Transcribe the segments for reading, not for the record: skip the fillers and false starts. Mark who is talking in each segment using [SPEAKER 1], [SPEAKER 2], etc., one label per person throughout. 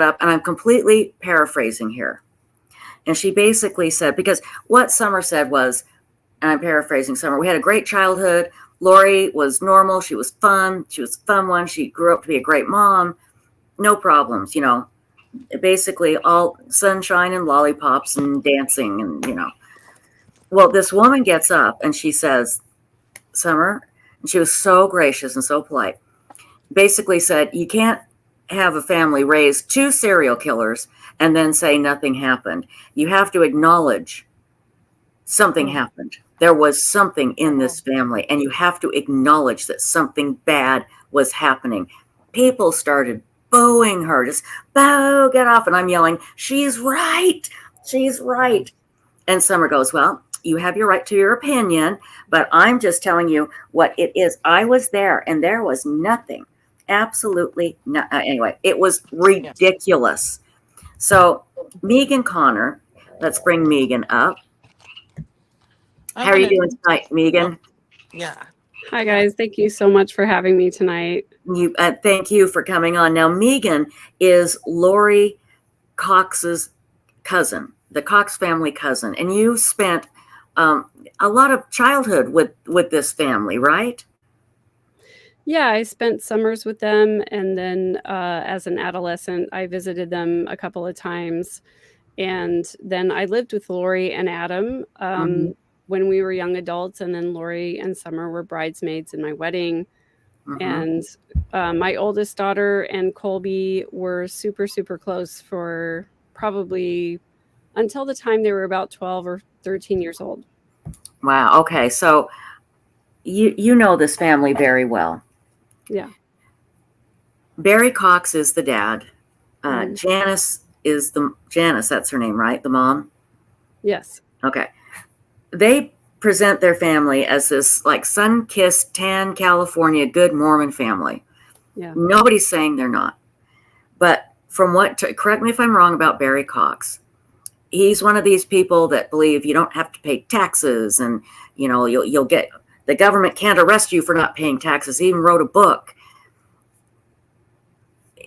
[SPEAKER 1] up, and I'm completely paraphrasing here. And she basically said, because what Summer said was, and I'm paraphrasing Summer, we had a great childhood. Lori was normal. She was fun. She was a fun one. She grew up to be a great mom. No problems, basically all sunshine and lollipops and dancing and. Well, this woman gets up and she says, Summer, and she was so gracious and so polite, basically said, you can't have a family raise two serial killers and then say nothing happened. You have to acknowledge something happened. There was something in this family, and you have to acknowledge that something bad was happening. People started booing her, just boo, get off. And I'm yelling, she's right. She's right. And Summer goes, well, you have your right to your opinion, but I'm just telling you what it is. I was there, and there was nothing. Absolutely not. Anyway, it was ridiculous. So Megan Connor, let's bring Megan up. How are you doing tonight, Megan?
[SPEAKER 2] Yeah.
[SPEAKER 3] Hi, guys. Thank you so much for having me tonight.
[SPEAKER 1] Thank you for coming on. Now, Megan is Lori Cox's cousin, the Cox family cousin, and you spent a lot of childhood with this family, right?
[SPEAKER 3] Yeah, I spent summers with them, and then as an adolescent, I visited them a couple of times, and then I lived with Lori and Adam when we were young adults, and then Lori and Summer were bridesmaids in my wedding. And my oldest daughter and Colby were super, super close for probably until the time they were about 12 or 13 years old.
[SPEAKER 1] Wow. Okay. So you know this family very well.
[SPEAKER 3] Yeah.
[SPEAKER 1] Barry Cox is the dad. Janice is Janice, that's her name, right? The mom?
[SPEAKER 3] Yes.
[SPEAKER 1] Okay. They present their family as this like sun-kissed, tan California, good Mormon family.
[SPEAKER 3] Yeah.
[SPEAKER 1] Nobody's saying they're not. But correct me if I'm wrong about Barry Cox. He's one of these people that believe you don't have to pay taxes, and you'll get, the government can't arrest you for not paying taxes. He even wrote a book.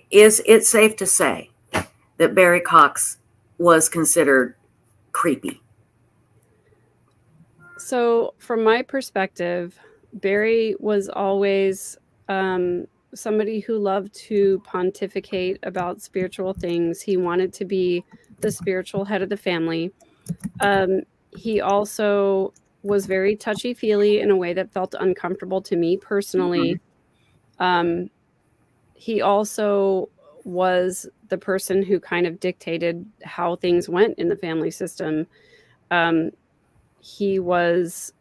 [SPEAKER 1] Is it safe to say that Barry Cox was considered creepy?
[SPEAKER 3] So from my perspective, Barry was always somebody who loved to pontificate about spiritual things. He wanted to be the spiritual head of the family. He also was very touchy-feely in a way that felt uncomfortable to me personally. He also was the person who kind of dictated how things went in the family system. He was,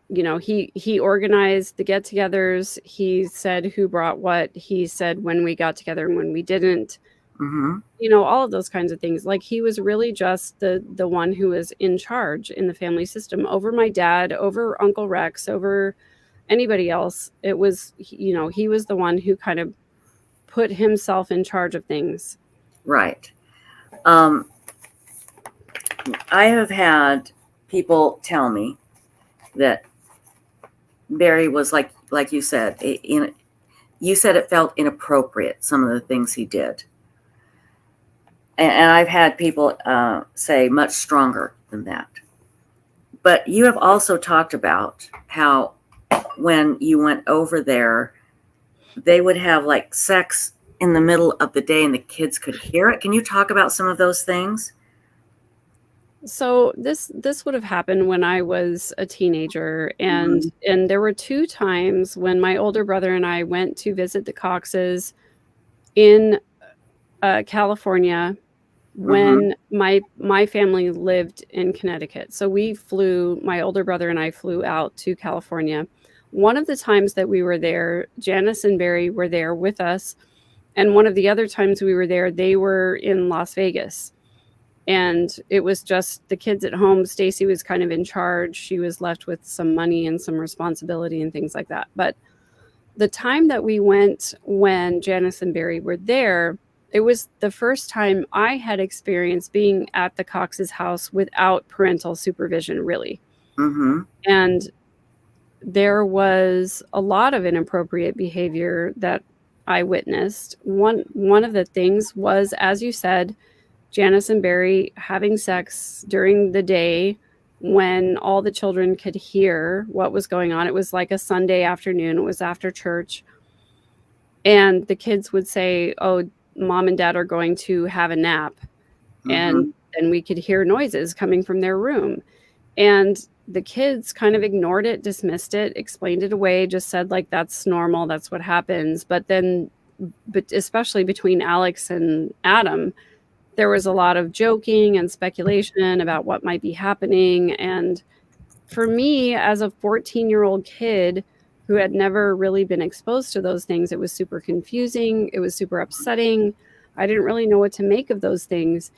[SPEAKER 3] he organized the get-togethers. He said who brought what. He said when we got together and when we didn't. All of those kinds of things. Like, he was really just the one who was in charge in the family system over my dad, over Uncle Rex, over anybody else. It was, he was the one who kind of put himself in charge of things.
[SPEAKER 1] Right. I have had people tell me that Barry was like you said, you said it felt inappropriate, some of the things he did. And I've had people say much stronger than that. But you have also talked about how when you went over there, they would have like sex in the middle of the day and the kids could hear it. Can you talk about some of those things?
[SPEAKER 3] So this would have happened when I was a teenager, and there were two times when my older brother and I went to visit the Coxes in California when my family lived in Connecticut. So my older brother and I flew out to California. One of the times that we were there, Janice and Barry were there with us. And one of the other times we were there, they were in Las Vegas. And it was just the kids at home. Stacy was kind of in charge. She was left with some money and some responsibility and things like that. But the time that we went when Janice and Barry were there, it was the first time I had experienced being at the Cox's house without parental supervision, really. And there was a lot of inappropriate behavior that I witnessed, one of the things was, as you said, Janice and Barry having sex during the day when all the children could hear what was going on. It was like a Sunday afternoon. It was after church. And the kids would say, "Oh, mom and dad are going to have a nap." And
[SPEAKER 1] Mm-hmm.
[SPEAKER 3] then we could hear noises coming from their room. And the kids kind of ignored it, dismissed it, explained it away, just said, like, that's normal, that's what happens. But especially between Alex and Adam, there was a lot of joking and speculation about what might be happening. And for me, as a 14-year-old kid who had never really been exposed to those things, it was super confusing. It was super upsetting. I didn't really know what to make of those things.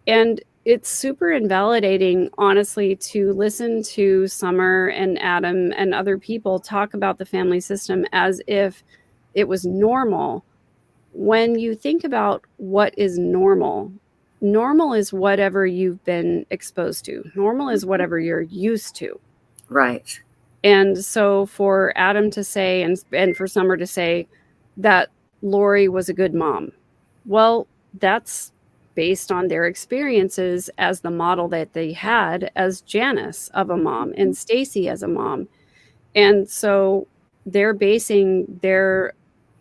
[SPEAKER 3] And it's super invalidating, honestly, to listen to Summer and Adam and other people talk about the family system as if it was normal. When you think about what is normal, normal is whatever you've been exposed to. Normal is whatever you're used to.
[SPEAKER 1] Right.
[SPEAKER 3] And so for Adam to say and for Summer to say that Lori was a good mom, well, that's based on their experiences as the model that they had as Janice of a mom and Stacy as a mom. And so they're basing their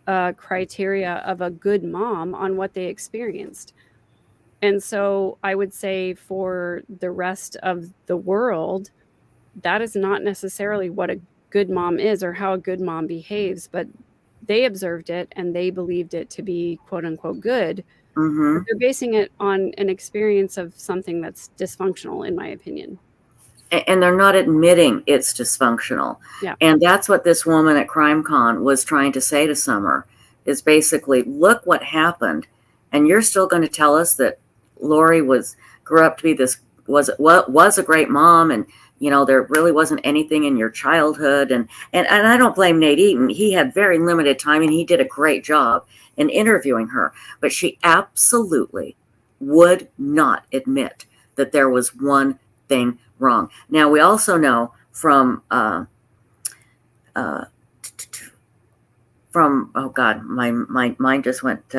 [SPEAKER 3] criteria of a good mom on what they experienced. And so I would say for the rest of the world, that is not necessarily what a good mom is or how a good mom behaves, but they observed it and they believed it to be quote unquote good.
[SPEAKER 1] Mm-hmm.
[SPEAKER 3] But they're basing it on an experience of something that's dysfunctional, in my opinion.
[SPEAKER 1] And they're not admitting it's dysfunctional.
[SPEAKER 3] Yeah.
[SPEAKER 1] And that's what this woman at CrimeCon was trying to say to Summer, is basically, look what happened. And you're still going to tell us that Lori grew up to be was a great mom, and there really wasn't anything in your childhood. And I don't blame Nate Eaton. He had very limited time and he did a great job in interviewing her, but she absolutely would not admit that there was one thing wrong. Now, we also know from oh God, my mind just went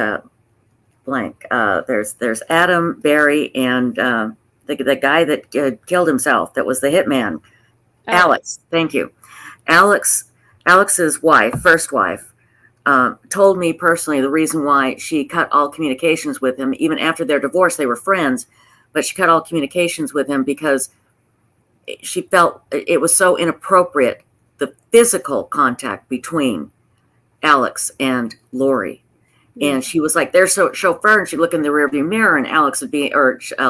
[SPEAKER 1] blank. There's Adam, Barry, and the guy that killed himself, that was the hitman. Alex. Thank you. Alex's first wife, told me personally the reason why she cut all communications with him. Even after their divorce, they were friends, but she cut all communications with him because she felt it was so inappropriate, the physical contact between Alex and Lori. And she was like their chauffeur, and she'd look in the rearview mirror, and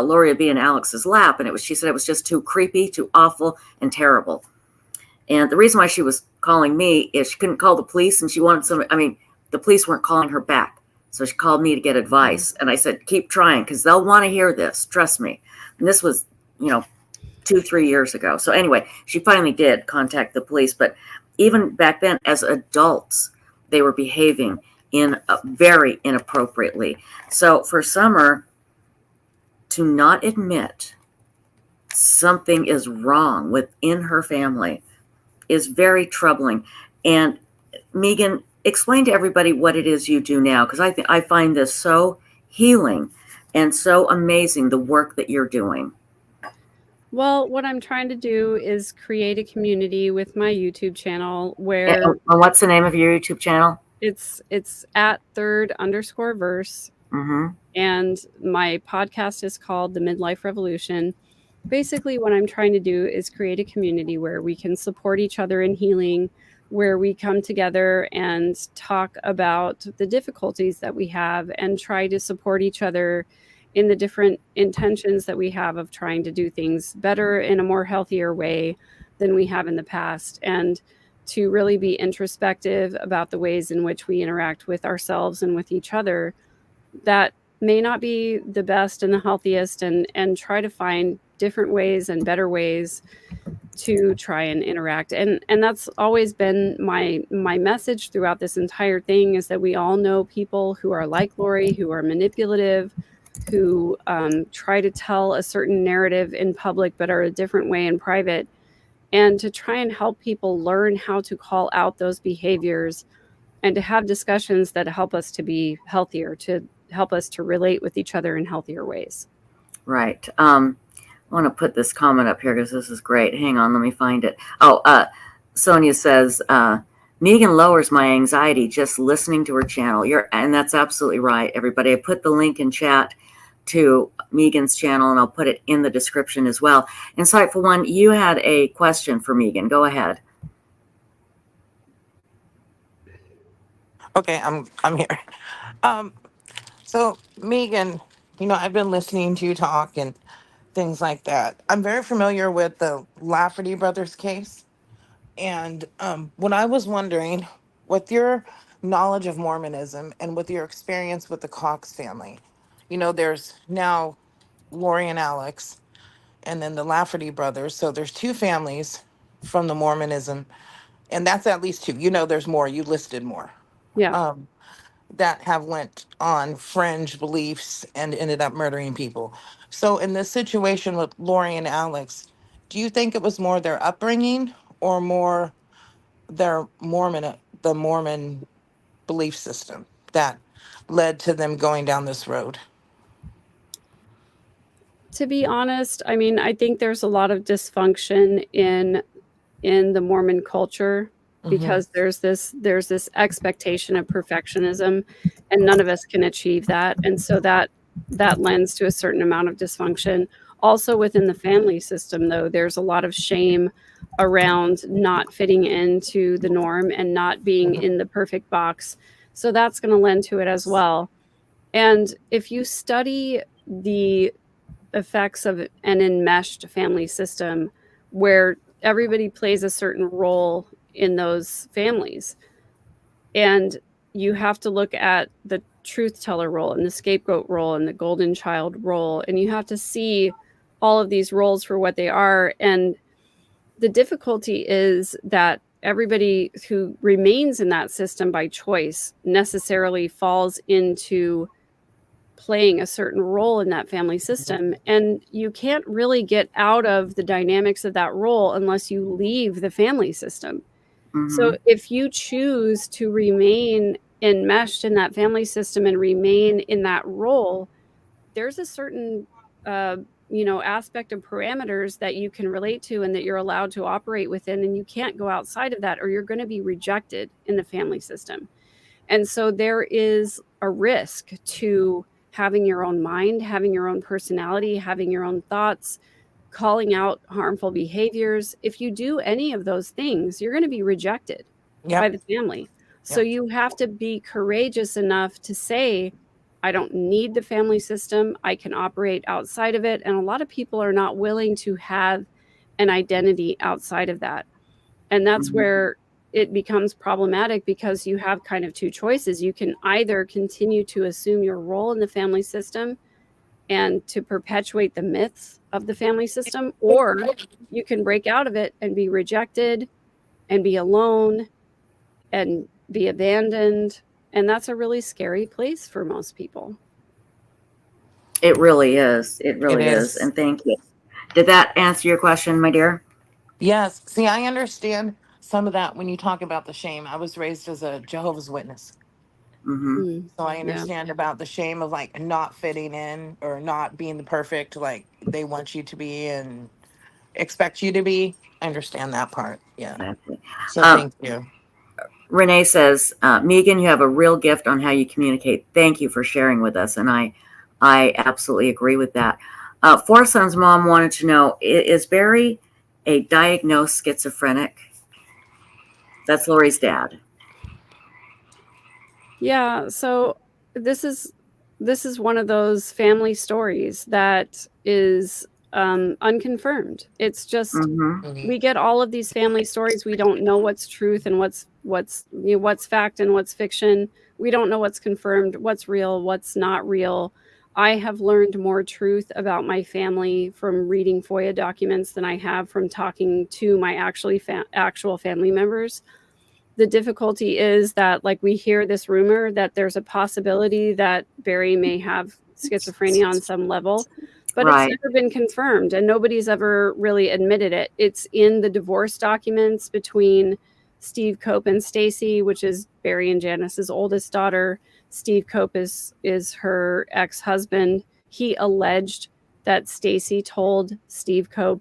[SPEAKER 1] Lori would be in Alex's lap, and she said it was just too creepy, too awful, and terrible. And the reason why she was calling me is she couldn't call the police, and she wanted the police weren't calling her back, so she called me to get advice. And I said, keep trying, because they'll want to hear this, trust me. And this was 2-3 years ago. So anyway, she finally did contact the police, but even back then, as adults, they were behaving very inappropriately. So for Summer to not admit something is wrong within her family is very troubling. And Megan, explain to everybody what it is you do now, because I find this so healing and so amazing, the work that you're doing.
[SPEAKER 3] Well, what I'm trying to do is create a community with my YouTube channel where...
[SPEAKER 1] And what's the name of your YouTube channel?
[SPEAKER 3] It's at @3rd_verse.
[SPEAKER 1] Mm-hmm.
[SPEAKER 3] And my podcast is called The Midlife Revolution. Basically, what I'm trying to do is create a community where we can support each other in healing, where we come together and talk about the difficulties that we have and try to support each other in the different intentions that we have of trying to do things better in a more healthier way than we have in the past, and to really be introspective about the ways in which we interact with ourselves and with each other that may not be the best and the healthiest, and try to find different ways and better ways to try and interact. And that's always been my message throughout this entire thing, is that we all know people who are like Lori, who are manipulative, who try to tell a certain narrative in public but are a different way in private, and to try and help people learn how to call out those behaviors and to have discussions that help us to be healthier, to help us to relate with each other in healthier ways.
[SPEAKER 1] Right. I want to put this comment up here because this is great. Hang on, let me find it. Oh, Sonia says, Megan lowers my anxiety just listening to her channel. And that's absolutely right, everybody. I put the link in chat to Megan's channel, and I'll put it in the description as well. Insightful One, you had a question for Megan. Go ahead.
[SPEAKER 2] Okay, I'm here. Um, so Megan, I've been listening to you talk and things like that. I'm very familiar with the Lafferty brothers case, and what I was wondering, with your knowledge of Mormonism and with your experience with the Cox family, there's now Lori and Alex, and then the Lafferty brothers. So there's two families from the Mormonism, and that's at least two. There's more. You listed more.
[SPEAKER 3] Yeah.
[SPEAKER 2] Um, that have went on fringe beliefs and ended up murdering people. So in this situation with Lori and Alex, do you think it was more their upbringing or more the Mormon belief system that led to them going down this road?
[SPEAKER 3] To be honest, I mean, I think there's a lot of dysfunction in the Mormon culture
[SPEAKER 2] Mm-hmm.
[SPEAKER 3] because there's this expectation of perfectionism, and none of us can achieve that, and so that lends to a certain amount of dysfunction. Also within the family system, though, there's a lot of shame around not fitting into the norm and not being in the perfect box. So that's going to lend to it as well. And if you study the effects of an enmeshed family system where everybody plays a certain role in those families, and you have to look at the truth teller role and the scapegoat role and the golden child role, and you have to see all of these roles for what they are. And the difficulty is that everybody who remains in that system by choice necessarily falls into playing a certain role in that family system, and you can't really get out of the dynamics of that role unless you leave the family system. So
[SPEAKER 1] Mm-hmm.
[SPEAKER 3] if you choose to remain enmeshed in that family system and remain in that role, there's a certain uh, aspect of parameters that you can relate to and that you're allowed to operate within, and you can't go outside of that or you're going to be rejected in the family system. And so there is a risk to having your own mind, having your own personality, having your own thoughts, calling out harmful behaviors. If you do any of those things, you're going to be rejected by
[SPEAKER 2] Yep.
[SPEAKER 3] the family. So
[SPEAKER 2] Yep.
[SPEAKER 3] you have to be courageous enough to say, I don't need the family system. I can operate outside of it. And a lot of people are not willing to have an identity outside of that. And that's
[SPEAKER 1] Mm-hmm.
[SPEAKER 3] where it becomes problematic because you have kind of two choices. You can either continue to assume your role in the family system and to perpetuate the myths of the family system, or you can break out of it and be rejected and be alone and be abandoned. And that's a really scary place for most people.
[SPEAKER 1] It really is. It
[SPEAKER 2] It
[SPEAKER 1] really is.
[SPEAKER 2] is.
[SPEAKER 1] And thank you. Did that answer your question, my dear?
[SPEAKER 2] Yes. See, I understand some of that when you talk about the shame. I was raised as a Jehovah's Witness.
[SPEAKER 1] Mm-hmm.
[SPEAKER 3] Mm,
[SPEAKER 2] So I
[SPEAKER 3] yeah.
[SPEAKER 2] understand about the shame of like not fitting in or not being the perfect like they want you to be and expect you to be. I understand that part. Yeah.
[SPEAKER 1] Exactly.
[SPEAKER 2] So
[SPEAKER 1] Um,
[SPEAKER 2] thank you.
[SPEAKER 1] Renee says, Megan, you have a real gift on how you communicate. Thank you for sharing with us. And I absolutely agree with that. Four Sons' mom wanted to know, is Barry a diagnosed schizophrenic? That's Lori's dad.
[SPEAKER 3] Yeah, so this is this is one of those family stories that is unconfirmed. It's just
[SPEAKER 1] Mm-hmm.
[SPEAKER 2] Mhm.
[SPEAKER 3] we get all of these family stories. We don't know what's truth and what's fact and what's fiction. We don't know what's confirmed, what's real, what's not real. I have learned more truth about my family from reading FOIA documents than I have from talking to my actual family members. The difficulty is that, like, we hear this rumor that there's a possibility that Barry may have schizophrenia on some level, but it's
[SPEAKER 1] Right.
[SPEAKER 3] never been confirmed and nobody's ever really admitted it. It's in the divorce documents between Steve Cope and Stacy, which is Barry and Janice's oldest daughter. Steve Cope is her ex-husband. He alleged that Stacy told Steve Cope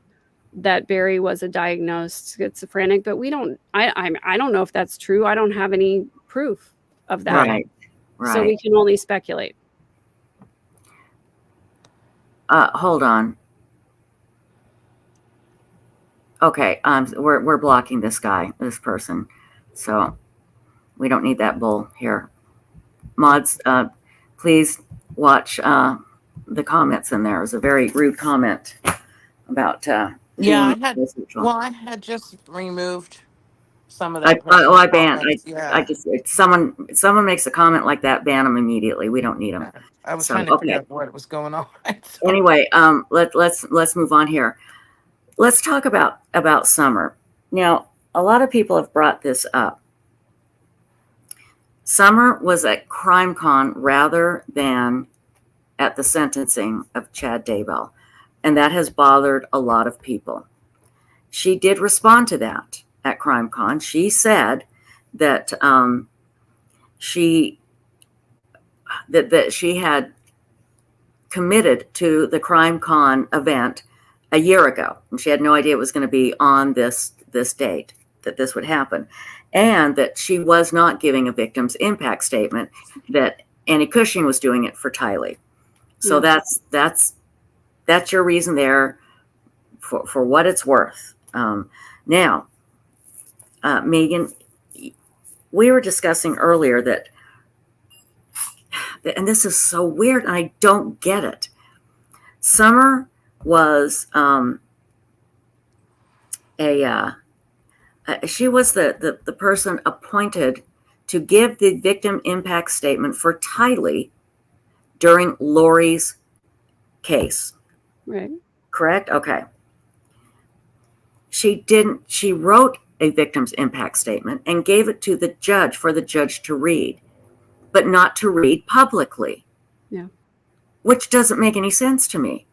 [SPEAKER 3] that Barry was a diagnosed schizophrenic, but I don't know if that's true. I don't have any proof of that.
[SPEAKER 1] Right.
[SPEAKER 3] So we can only speculate.
[SPEAKER 1] Hold on. Okay, we're blocking this person, so we don't need that bull here. Mods, please watch the comments in there. It was a very rude comment about
[SPEAKER 2] Yeah,
[SPEAKER 1] being
[SPEAKER 2] I had just removed some of that person's
[SPEAKER 1] I ban.
[SPEAKER 2] comments. Yeah.
[SPEAKER 1] Someone makes a comment like that, ban them immediately. We don't need them.
[SPEAKER 2] I was
[SPEAKER 1] So,
[SPEAKER 2] trying to figure
[SPEAKER 1] okay.
[SPEAKER 2] out what was going on. So,
[SPEAKER 1] Anyway, let's move on here. Let's talk about Summer. Now, a lot of people have brought this up. Summer was at CrimeCon rather than at the sentencing of Chad Daybell, and that has bothered a lot of people. She did respond to that at CrimeCon. She said that she had committed to the CrimeCon event a year ago, and she had no idea it was going to be on this date that this would happen, and that she was not giving a victim's impact statement, that Annie Cushing was doing it for Tylee. So that's your reason there for what it's worth. Now, Megan, we were discussing earlier that, and this is so weird, and I don't get it. Summer was she was the person appointed to give the victim impact statement for Tylee during Lori's case.
[SPEAKER 3] Right.
[SPEAKER 1] Correct? Okay. She wrote a victim's impact statement and gave it to the judge for the judge to read, but not to read publicly.
[SPEAKER 3] Yeah.
[SPEAKER 1] Which doesn't make any sense to me.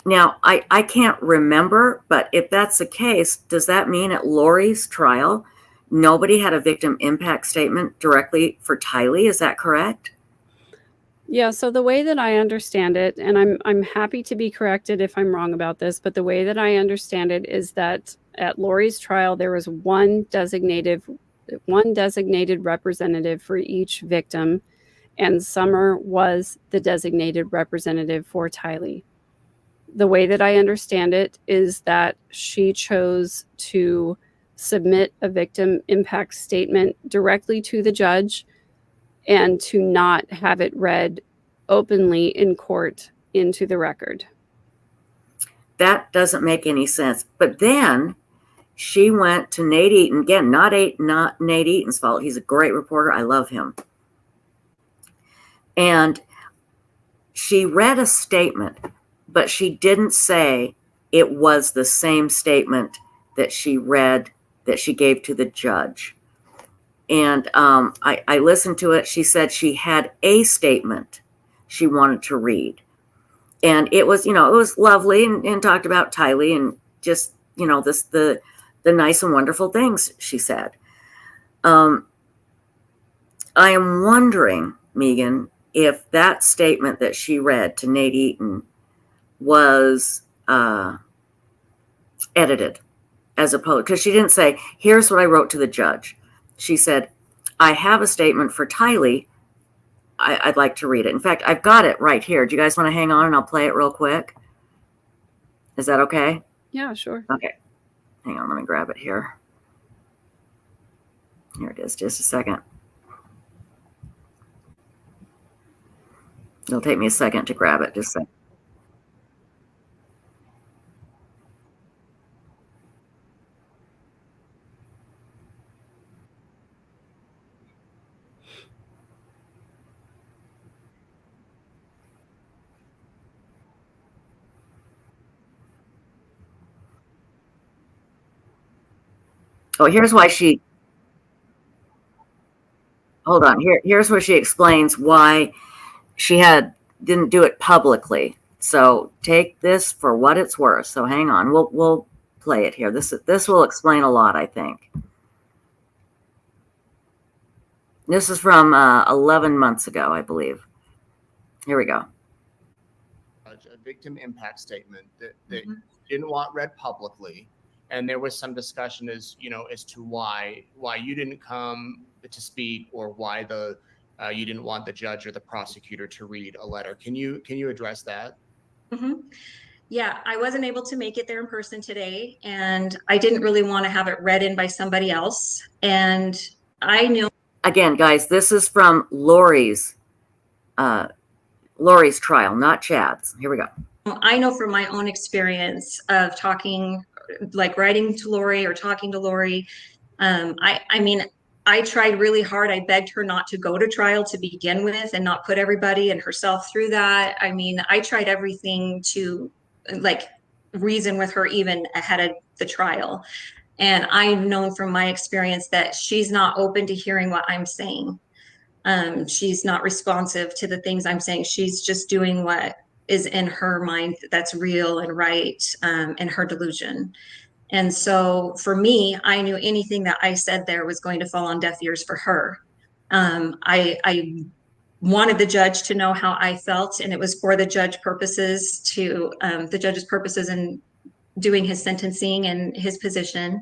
[SPEAKER 1] Now, I can't remember, but if that's the case, does that mean at Lori's trial, nobody had a victim impact statement directly for Tylee? Is that correct?
[SPEAKER 3] Yeah, so the way that I understand it, and I'm happy to be corrected if I'm wrong about this, but the way that I understand it is that at Lori's trial, there was one designated representative for each victim, and Summer was the designated representative for Tylee. The way that I understand it is that she chose to submit a victim impact statement directly to the judge and to not have it read openly in court into the record.
[SPEAKER 1] That doesn't make any sense. But then she went to Nate Eaton, again, not Nate Eaton's fault. He's a great reporter. I love him. And she read a statement, but she didn't say it was the same statement that she read, that she gave to the judge. And I listened to it. She said she had a statement she wanted to read. And it was, it was lovely and talked about Tylee and just, the nice and wonderful things she said. I am wondering, Megan, if that statement that she read to Nate Eaton was edited, as opposed, because she didn't say, here's what I wrote to the judge. She said, I have a statement for Tylee. I'd like to read it. In fact, I've got it right here. Do you guys want to hang on and I'll play it real quick? Is that okay?
[SPEAKER 3] Yeah, sure.
[SPEAKER 1] Okay. Hang on, let me grab it here. Here it is, just a second. It'll take me a second to grab it, just a second. Oh, here's why she, hold on, here's where she explains why she didn't do it publicly. So take this for what it's worth. So hang on, we'll play it here. This will explain a lot, I think. This is from 11 months ago, I believe. Here we go.
[SPEAKER 4] A victim impact statement that didn't want read publicly, and there was some discussion as to why you didn't come to speak, or why you didn't want the judge or the prosecutor to read a letter. Can you address that?
[SPEAKER 5] Yeah, I wasn't able to make it there in person today, and I didn't really want to have it read in by somebody else. And I knew,
[SPEAKER 1] again, guys, this is from Lori's trial, not Chad's. Here we go.
[SPEAKER 5] I know from my own experience of talking, like writing to Lori or talking to Lori. I mean, I tried really hard. I begged her not to go to trial to begin with and not put everybody and herself through that. I mean, I tried everything to like reason with her even ahead of the trial. And I've known from my experience that she's not open to hearing what I'm saying. She's not responsive to the things I'm saying. She's just doing what is in her mind that's real and right, in her delusion. And so for me, I knew anything that I said there was going to fall on deaf ears for her. I wanted the judge to know how I felt, and it was for the judge's purposes in doing his sentencing and his position.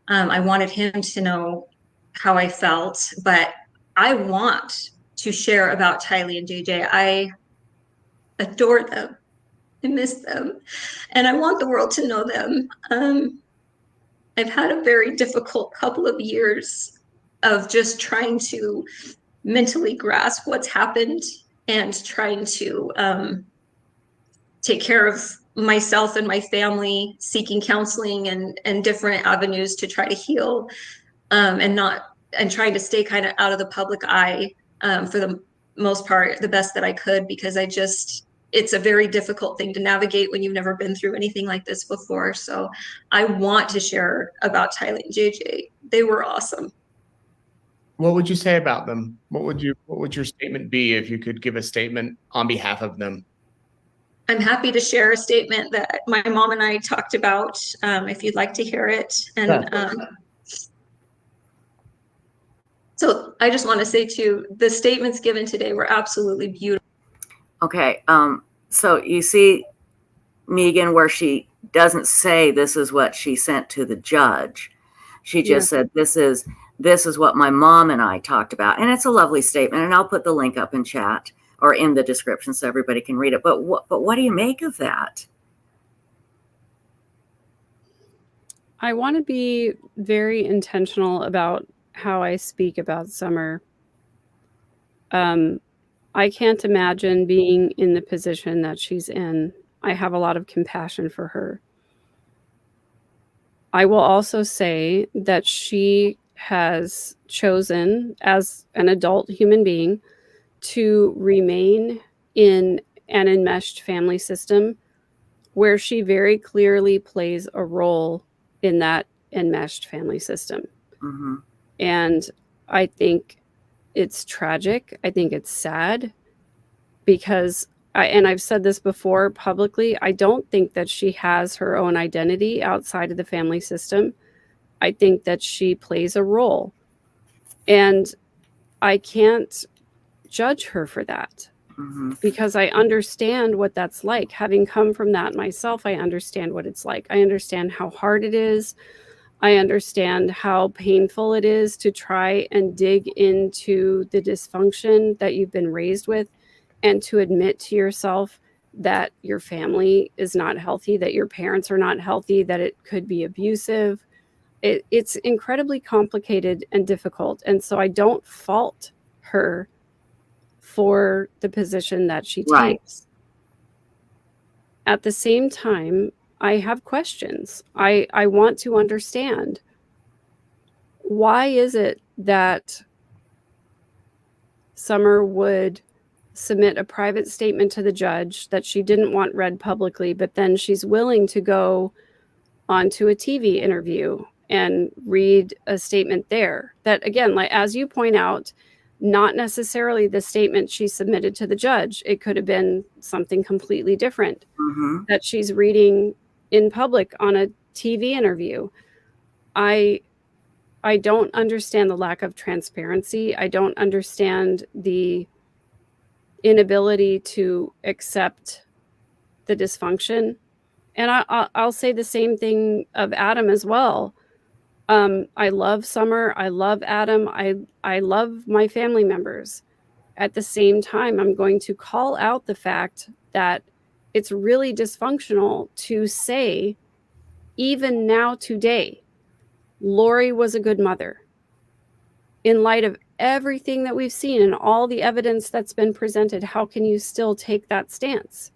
[SPEAKER 5] I wanted him to know how I felt, but I want to share about Tylee and JJ. I adore them. I miss them, and I want the world to know them. I've had a very difficult couple of years of just trying to mentally grasp what's happened and trying to take care of myself and my family, seeking counseling and different avenues to try to heal, and trying to stay kind of out of the public eye, for the most part, the best that I could, because it's a very difficult thing to navigate when you've never been through anything like this before. So I want to share about Tylee and JJ. They were awesome.
[SPEAKER 4] What would you say about them? What would your statement be if you could give a statement on behalf of them?
[SPEAKER 5] I'm happy to share a statement that my mom and I talked about, if you'd like to hear it. And so I just want to say too, the statements given today were absolutely beautiful.
[SPEAKER 1] Okay, so you see, Megan, where she doesn't say this is what she sent to the judge. She just said, this is what my mom and I talked about. And it's a lovely statement. And I'll put the link up in chat or in the description so everybody can read it. But what do you make of that?
[SPEAKER 3] I want to be very intentional about how I speak about Summer. I can't imagine being in the position that she's in. I have a lot of compassion for her. I will also say that she has chosen, as an adult human being, to remain in an enmeshed family system where she very clearly plays a role in that enmeshed family system.
[SPEAKER 1] Mm-hmm.
[SPEAKER 3] And I think it's tragic. I think it's sad, because I've said this before publicly, I don't think that she has her own identity outside of the family system. I think that she plays a role, and I can't judge her for that, because I understand what that's like. Having come from that myself, I understand what it's like. I understand how hard it is. I understand how painful it is to try and dig into the dysfunction that you've been raised with, and to admit to yourself that your family is not healthy, that your parents are not healthy, that it could be abusive. It's incredibly complicated and difficult. And so I don't fault her for the position that she takes. At the same time, I have questions. I want to understand, why is it that Summer would submit a private statement to the judge that she didn't want read publicly, but then she's willing to go onto a TV interview and read a statement there that, again, like as you point out, not necessarily the statement she submitted to the judge. It could have been something completely different that she's reading in public on a TV interview. I I don't understand the lack of transparency. I don't understand the inability to accept the dysfunction. And I'll say the same thing of Adam as well. I love Summer. I love Adam. I love my family members. At the same time, I'm going to call out the fact that it's really dysfunctional to say, even now today, Lori was a good mother. In light of everything that we've seen and all the evidence that's been presented, how can you still take that stance?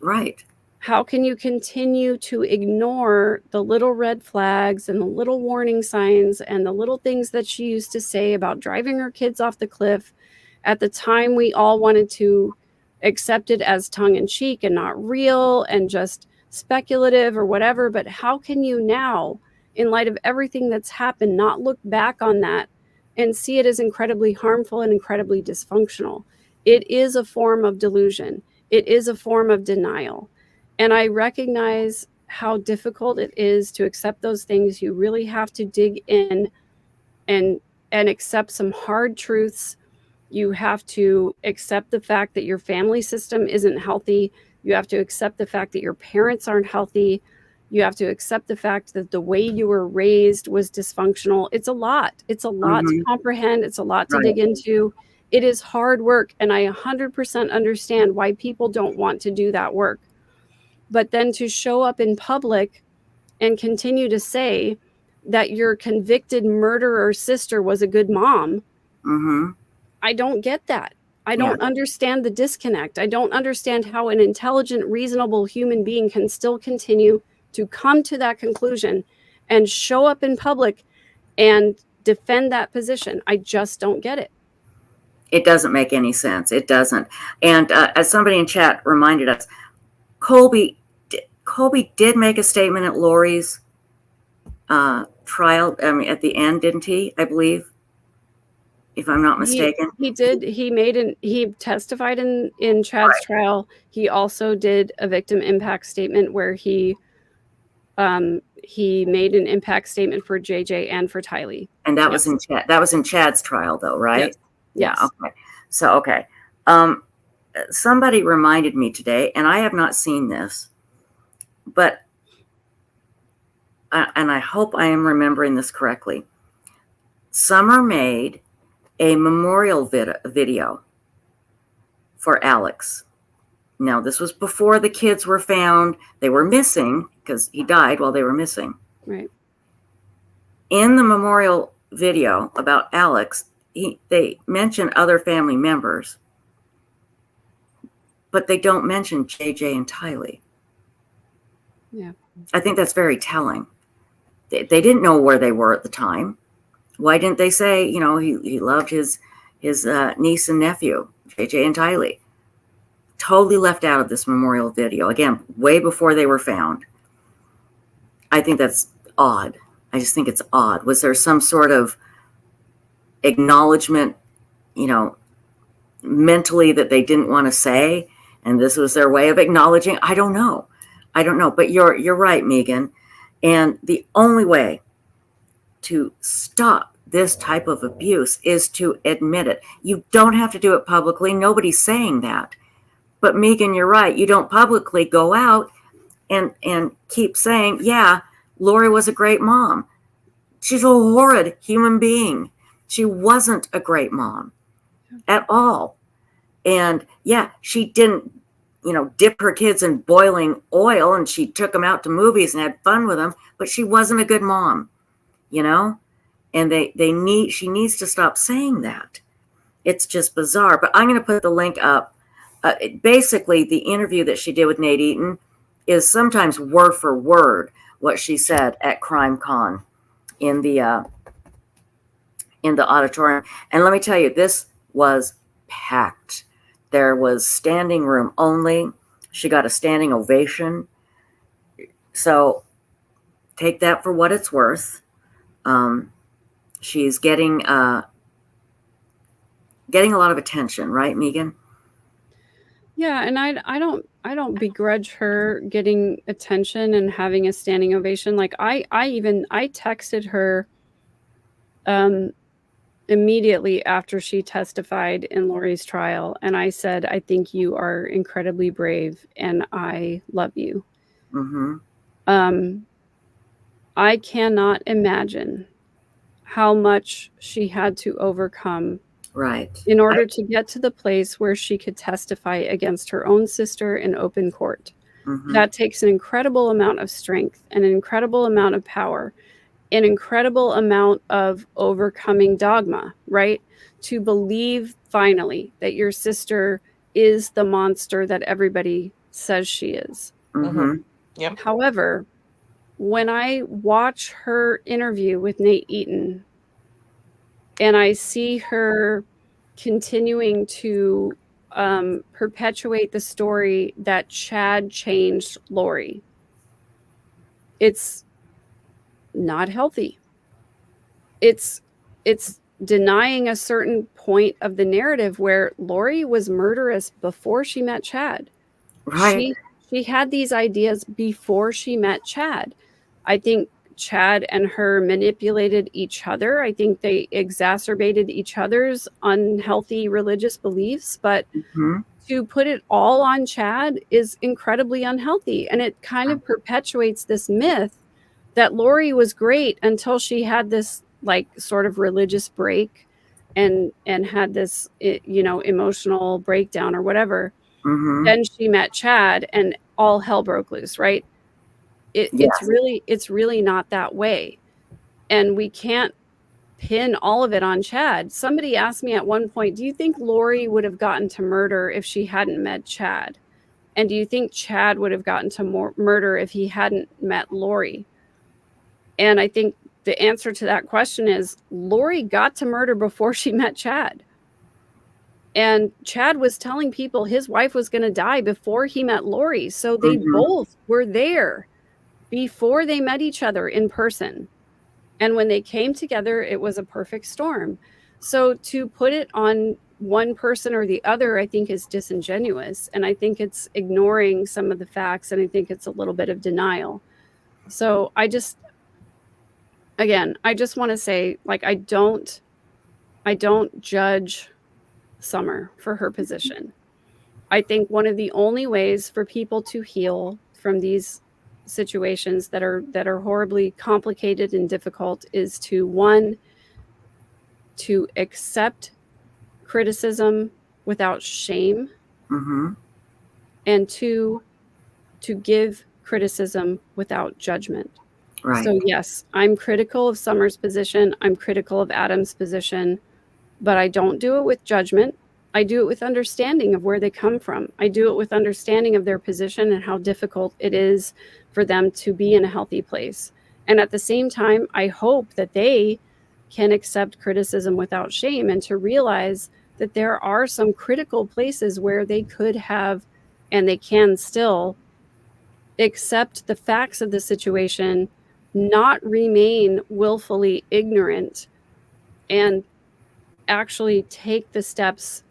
[SPEAKER 1] Right.
[SPEAKER 3] How can you continue to ignore the little red flags and the little warning signs and the little things that she used to say about driving her kids off the cliff? At the time, we all wanted to accept it as tongue-in-cheek and not real and just speculative or whatever. But how can you now, in light of everything that's happened, not look back on that and see it as incredibly harmful and incredibly dysfunctional? It is a form of delusion. It is a form of denial. And I recognize how difficult it is to accept those things. You really have to dig in and accept some hard truths. You have to accept the fact that your family system isn't healthy. You have to accept the fact that your parents aren't healthy. You have to accept the fact that the way you were raised was dysfunctional. It's a lot. It's a lot to comprehend. It's a lot to dig into. It is hard work. And I 100% understand why people don't want to do that work. But then to show up in public and continue to say that your convicted murderer sister was a good mom, I don't get that. I don't understand the disconnect. I don't understand how an intelligent, reasonable human being can still continue to come to that conclusion and show up in public and defend that position. I just don't get it.
[SPEAKER 1] It doesn't make any sense. It doesn't. And as somebody in chat reminded us, Colby did make a statement at Lori's trial. I mean, at the end, didn't he? I believe, if I'm not mistaken.
[SPEAKER 3] He did. He testified in Chad's trial. He also did a victim impact statement where he made an impact statement for JJ and for Tylee.
[SPEAKER 1] And that was in Chad. That was in Chad's trial, though, right?
[SPEAKER 3] Yes.
[SPEAKER 1] Yeah. Okay. So okay. Somebody reminded me today, and I have not seen this, but and I hope I am remembering this correctly. Summer made a memorial video for Alex. Now, this was before the kids were found. They were missing because he died while they were missing.
[SPEAKER 3] Right.
[SPEAKER 1] In the memorial video about Alex, they mention other family members, but they don't mention JJ and Tylee.
[SPEAKER 3] Yeah.
[SPEAKER 1] I think that's very telling. They didn't know where they were at the time. Why didn't they say, you know, he loved his niece and nephew, JJ and Tylee? Totally left out of this memorial video. Again, way before they were found. I think that's odd. I just think it's odd. Was there some sort of acknowledgement, you know, mentally that they didn't want to say, and this was their way of acknowledging? I don't know. But you're right, Megan. And the only way to stop this type of abuse is to admit it. You don't have to do it publicly. Nobody's saying that. But Megan, you're right. You don't publicly go out and keep saying, yeah, Lori was a great mom. She's a horrid human being. She wasn't a great mom at all. And yeah, she didn't, you know, dip her kids in boiling oil, and she took them out to movies and had fun with them, but she wasn't a good mom, you know? And she needs to stop saying that. It's just bizarre. But I'm going to put the link up. Basically, the interview that she did with Nate Eaton is sometimes word for word what she said at CrimeCon in the auditorium. And let me tell you, this was packed. There was standing room only. She got a standing ovation. So take that for what it's worth. She's getting a lot of attention, right, Megan?
[SPEAKER 3] Yeah, and I don't begrudge her getting attention and having a standing ovation. Like I texted her immediately after she testified in Lori's trial. And I said, I think you are incredibly brave and I love you. I cannot imagine how much she had to overcome in order to get to the place where she could testify against her own sister in open court. That takes an incredible amount of strength, an incredible amount of power, an incredible amount of overcoming dogma, right? To believe finally that your sister is the monster that everybody says she is.
[SPEAKER 2] Yep.
[SPEAKER 3] However, when I watch her interview with Nate Eaton and I see her continuing to perpetuate the story that Chad changed Lori, it's not healthy. It's denying a certain point of the narrative where Lori was murderous before she met Chad.
[SPEAKER 1] Right.
[SPEAKER 3] She had these ideas before she met Chad. I think Chad and her manipulated each other. I think they exacerbated each other's unhealthy religious beliefs, but to put it all on Chad is incredibly unhealthy. And it kind of perpetuates this myth that Lori was great until she had this like sort of religious break and had this, you know, emotional breakdown or whatever. Then she met Chad and all hell broke loose, right? It's really not that way. And we can't pin all of it on Chad. Somebody asked me at one point, do you think Lori would have gotten to murder if she hadn't met Chad? And do you think Chad would have gotten to murder if he hadn't met Lori? And I think the answer to that question is Lori got to murder before she met Chad. And Chad was telling people his wife was going to die before he met Lori. So they both were there before they met each other in person. And when they came together, it was a perfect storm. So to put it on one person or the other, I think is disingenuous. And I think it's ignoring some of the facts. And I think it's a little bit of denial. So I just want to say, like, I don't judge Summer for her position. I think one of the only ways for people to heal from these situations that are horribly complicated and difficult is to, one, to accept criticism without shame, and two, to give criticism without judgment.
[SPEAKER 1] Right.
[SPEAKER 3] So yes, I'm critical of Summer's position. I'm critical of Adam's position, but I don't do it with judgment. I do it with understanding of where they come from. I do it with understanding of their position and how difficult it is for them to be in a healthy place. And at the same time, I hope that they can accept criticism without shame and to realize that there are some critical places where they could have, and they can still, accept the facts of the situation, not remain willfully ignorant, and actually take the steps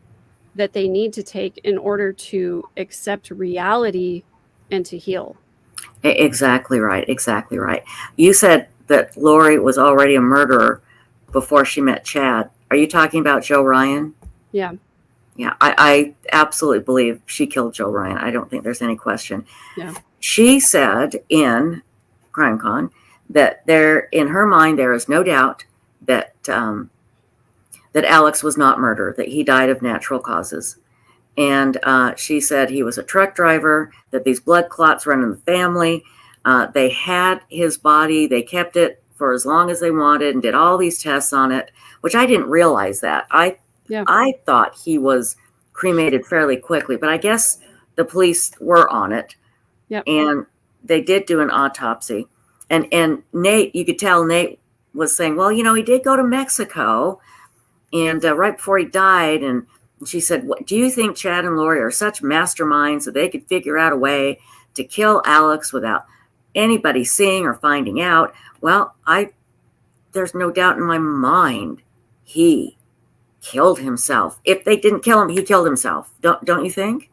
[SPEAKER 3] that they need to take in order to accept reality and to heal.
[SPEAKER 1] Exactly right. Exactly right. You said that Lori was already a murderer before she met Chad. Are you talking about Joe Ryan?
[SPEAKER 3] Yeah.
[SPEAKER 1] Yeah, I absolutely believe she killed Joe Ryan. I don't think there's any question.
[SPEAKER 3] Yeah.
[SPEAKER 1] She said in CrimeCon that in her mind, there is no doubt that that Alex was not murdered, that he died of natural causes. And she said he was a truck driver, that these blood clots run in the family. They had his body. They kept it for as long as they wanted and did all these tests on it, which I didn't realize that. I thought he was cremated fairly quickly, but I guess the police were on it.
[SPEAKER 3] Yep.
[SPEAKER 1] And they did do an autopsy. And Nate, you could tell Nate was saying, well, you know, he did go to Mexico and right before he died. And she said, what, do you think Chad and Lori are such masterminds that they could figure out a way to kill Alex without anybody seeing or finding out? Well, there's no doubt in my mind he killed himself. If they didn't kill him, he killed himself. Don't you think?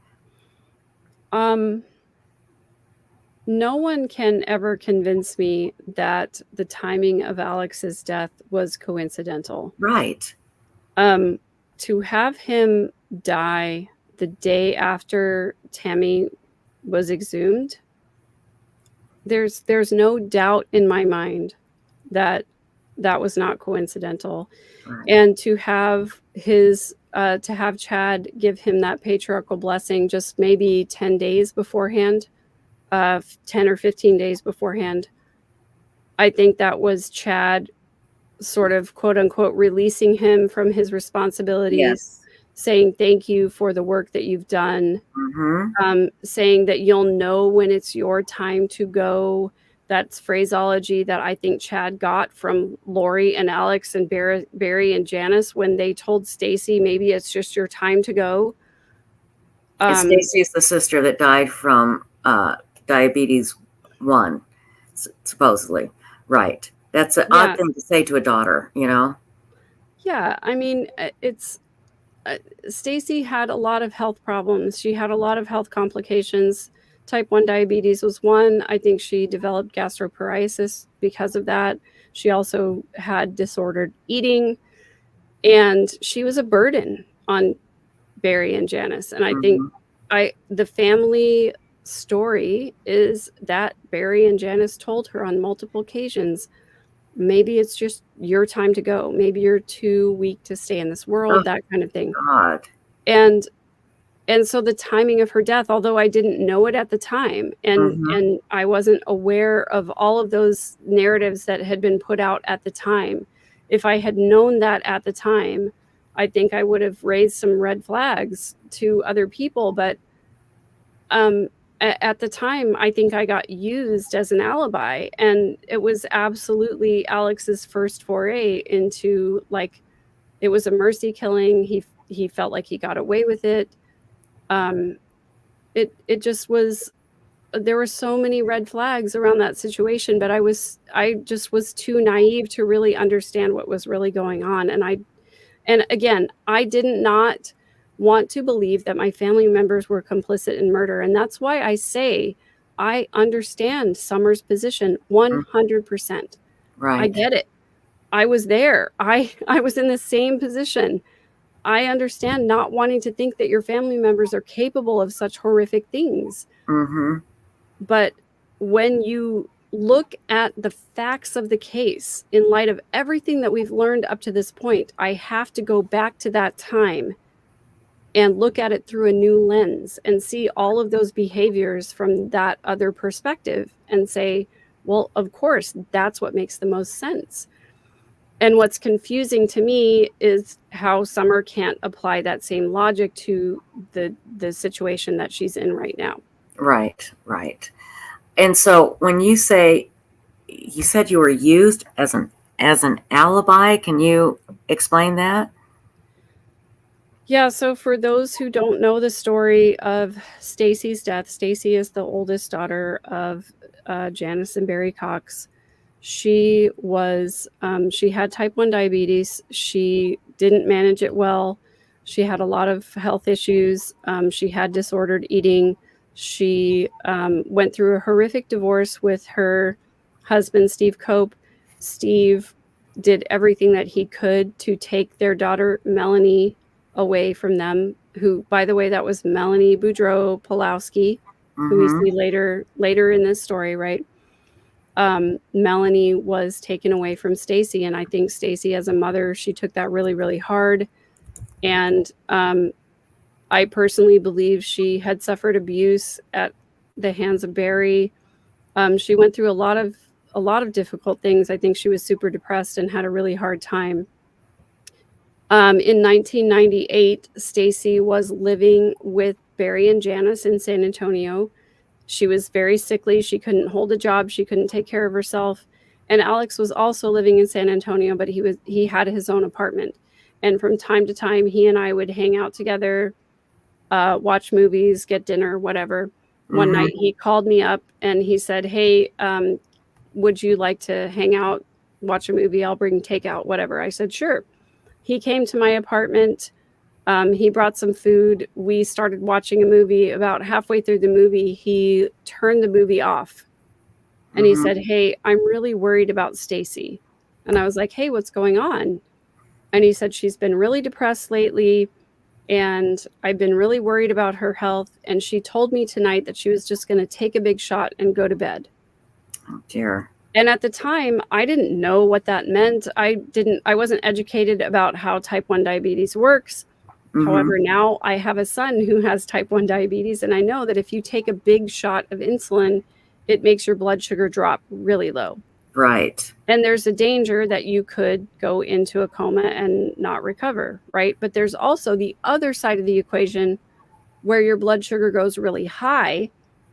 [SPEAKER 3] no one can ever convince me that the timing of Alex's death was coincidental.
[SPEAKER 1] Right.
[SPEAKER 3] To have him die the day after Tammy was exhumed, there's no doubt in my mind that that was not coincidental.
[SPEAKER 1] Right.
[SPEAKER 3] And to have Chad give him that patriarchal blessing just maybe 10 days beforehand, 10 or 15 days beforehand, I think that was Chad sort of quote unquote releasing him from his responsibilities,
[SPEAKER 1] Yes.
[SPEAKER 3] saying thank you for the work that you've done,
[SPEAKER 1] Mm-hmm.
[SPEAKER 3] saying that you'll know when it's your time to go. That's phraseology that I think Chad got from Lori and Alex and Barry and Janice when they told Stacy, maybe it's just your time to go.
[SPEAKER 1] And Stacy is the sister that died from diabetes 1, supposedly. Right. That's an
[SPEAKER 3] Yeah.
[SPEAKER 1] odd thing to say to a daughter, you know?
[SPEAKER 3] Yeah, I mean, it's Stacy had a lot of health problems. She had a lot of health complications. Type 1 diabetes was one. I think she developed gastroparesis because of that. She also had disordered eating, and she was a burden on Barry and Janice. And I think the family story is that Barry and Janice told her on multiple occasions, maybe it's just your time to go. Maybe you're too weak to stay in this world, that kind of thing.
[SPEAKER 1] God.
[SPEAKER 3] And so the timing of her death, although I didn't know it at the time, and I wasn't aware of all of those narratives that had been put out at the time, if I had known that at the time, I think I would have raised some red flags to other people. But at the time, I think I got used as an alibi, and it was absolutely Alex's first foray into, like, it was a mercy killing. He felt like he got away with it. It just was, there were so many red flags around that situation, but I just was too naive to really understand what was really going on. And again, I did not want to believe that my family members were complicit in murder. And that's why I say I understand Summer's position 100%.
[SPEAKER 1] Right.
[SPEAKER 3] I get it. I was there. I was in the same position. I understand not wanting to think that your family members are capable of such horrific things. But when you look at the facts of the case in light of everything that we've learned up to this point, I have to go back to that time and look at it through a new lens and see all of those behaviors from that other perspective and say, well, of course, that's what makes the most sense. And what's confusing to me is how Summer can't apply that same logic to the situation that she's in right now.
[SPEAKER 1] Right. And so when you say, you said you were used as an alibi, can you explain that?
[SPEAKER 3] Yeah, so for those who don't know the story of Stacy's death, Stacy is the oldest daughter of Janice and Barry Cox. She had type 1 diabetes. She didn't manage it well. She had a lot of health issues. She had disordered eating. She went through a horrific divorce with her husband, Steve Cope. Steve did everything that he could to take their daughter, Melanie, away from them, who, by the way, that was Melanie Boudreau Pulowski, who we see later in this story, right? Melanie was taken away from Stacy, and I think Stacy, as a mother, she took that really, really hard. And I personally believe she had suffered abuse at the hands of Barry. She went through a lot of difficult things. I think she was super depressed and had a really hard time. In 1998, Stacy was living with Barry and Janice in San Antonio. She was very sickly. She couldn't hold a job. She couldn't take care of herself. And Alex was also living in San Antonio, but he had his own apartment. And from time to time, he and I would hang out together, watch movies, get dinner, whatever. One night he called me up and he said, hey, would you like to hang out, watch a movie? I'll bring takeout, whatever. I said, sure. He came to my apartment. He brought some food. We started watching a movie. About halfway through the movie, he turned the movie off. And he said, "Hey, I'm really worried about Stacy." And I was like, "Hey, what's going on?" And he said, "She's been really depressed lately, and I've been really worried about her health. And she told me tonight that she was just going to take a big shot and go to bed."
[SPEAKER 1] Oh, dear.
[SPEAKER 3] And at the time, I didn't know what that meant. I wasn't educated about how type 1 diabetes works. However, now I have a son who has type 1 diabetes, and I know that if you take a big shot of insulin, it makes your blood sugar drop really low.
[SPEAKER 1] Right.
[SPEAKER 3] And there's a danger that you could go into a coma and not recover, right? But there's also the other side of the equation where your blood sugar goes really high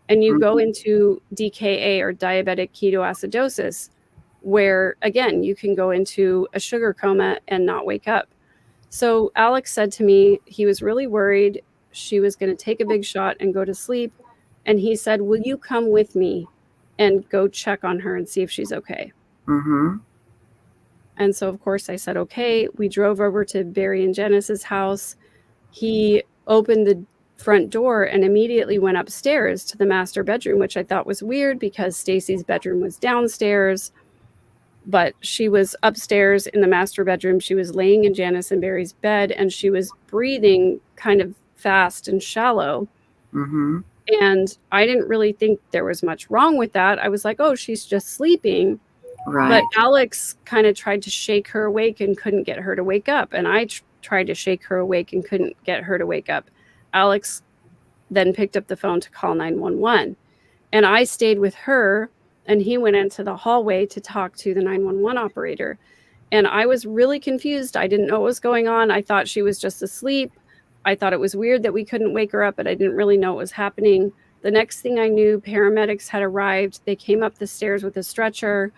[SPEAKER 3] and you go into DKA, or diabetic ketoacidosis, where again, you can go into a sugar coma and not wake up. So Alex said to me, he was really worried she was going to take a big shot and go to sleep. And he said, "Will you come with me and go check on her and see if she's okay?" And so, of course, I said, okay. We drove over to Barry and Janice's house. He opened the front door and immediately went upstairs to the master bedroom, which I thought was weird because Stacy's bedroom was downstairs. But she was upstairs in the master bedroom. She was laying in Janice and Barry's bed, and she was breathing kind of fast and shallow. And I didn't really think there was much wrong with that. I was like, oh, she's just sleeping.
[SPEAKER 1] Right.
[SPEAKER 3] But Alex kind of tried to shake her awake and couldn't get her to wake up. And I tried to shake her awake and couldn't get her to wake up. Alex then picked up the phone to call 911. And I stayed with her, and he went into the hallway to talk to the 911 operator. And I was really confused. I didn't know what was going on. I thought she was just asleep. I thought it was weird that we couldn't wake her up, but I didn't really know what was happening. The next thing I knew, paramedics had arrived. They came up the stairs with a stretcher.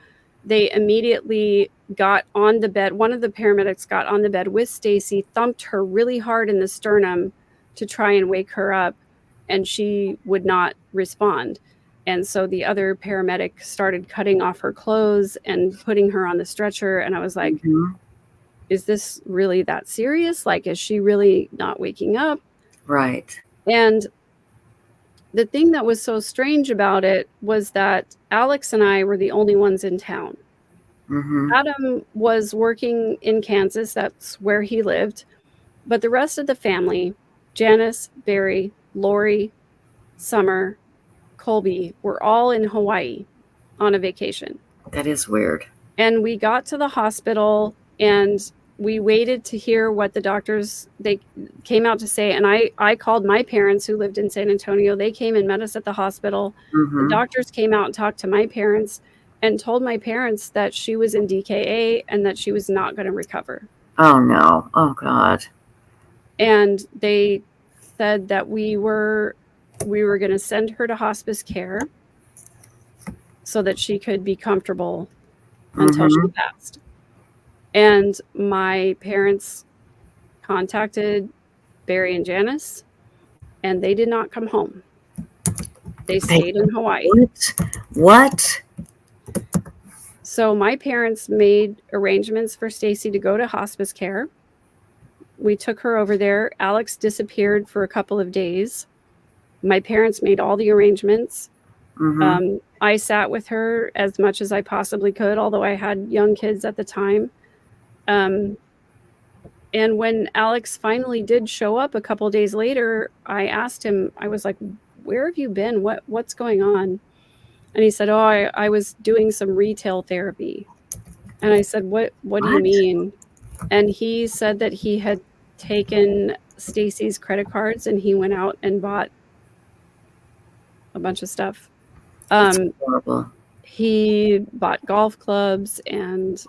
[SPEAKER 3] They immediately got on the bed. One of the paramedics got on the bed with Stacy, thumped her really hard in the sternum to try and wake her up, and she would not respond. And so the other paramedic started cutting off her clothes and putting her on the stretcher. And I was like, is this really that serious? Like, is she really not waking up?
[SPEAKER 1] Right.
[SPEAKER 3] And the thing that was so strange about it was that Alex and I were the only ones in town. Adam was working in Kansas. That's where he lived. But the rest of the family, Janice, Barry, Lori, Summer, Colby, were all in Hawaii on a vacation.
[SPEAKER 1] That is weird.
[SPEAKER 3] And we got to the hospital and we waited to hear what the doctors, they came out to say. And I called my parents who lived in San Antonio. They came and met us at the hospital. The doctors came out and talked to my parents and told my parents that she was in DKA and that she was not going to recover.
[SPEAKER 1] Oh, no. Oh, God.
[SPEAKER 3] And they said that we were going to send her to hospice care so that she could be comfortable until she passed. And my parents contacted Barry and Janice, and they did not come home. They stayed in Hawaii.
[SPEAKER 1] What?
[SPEAKER 3] So my parents made arrangements for Stacy to go to hospice care. We took her over there. Alex disappeared for a couple of days. My parents made all the arrangements. I sat with her as much as I possibly could, although I had young kids at the time. And when Alex finally did show up a couple of days later, I asked him, I was like, where have you been? What's going on? And he said, oh, I was doing some retail therapy. And I said, what do you mean? And he said that he had taken Stacy's credit cards and he went out and bought a bunch of stuff.
[SPEAKER 1] Horrible.
[SPEAKER 3] He bought golf clubs and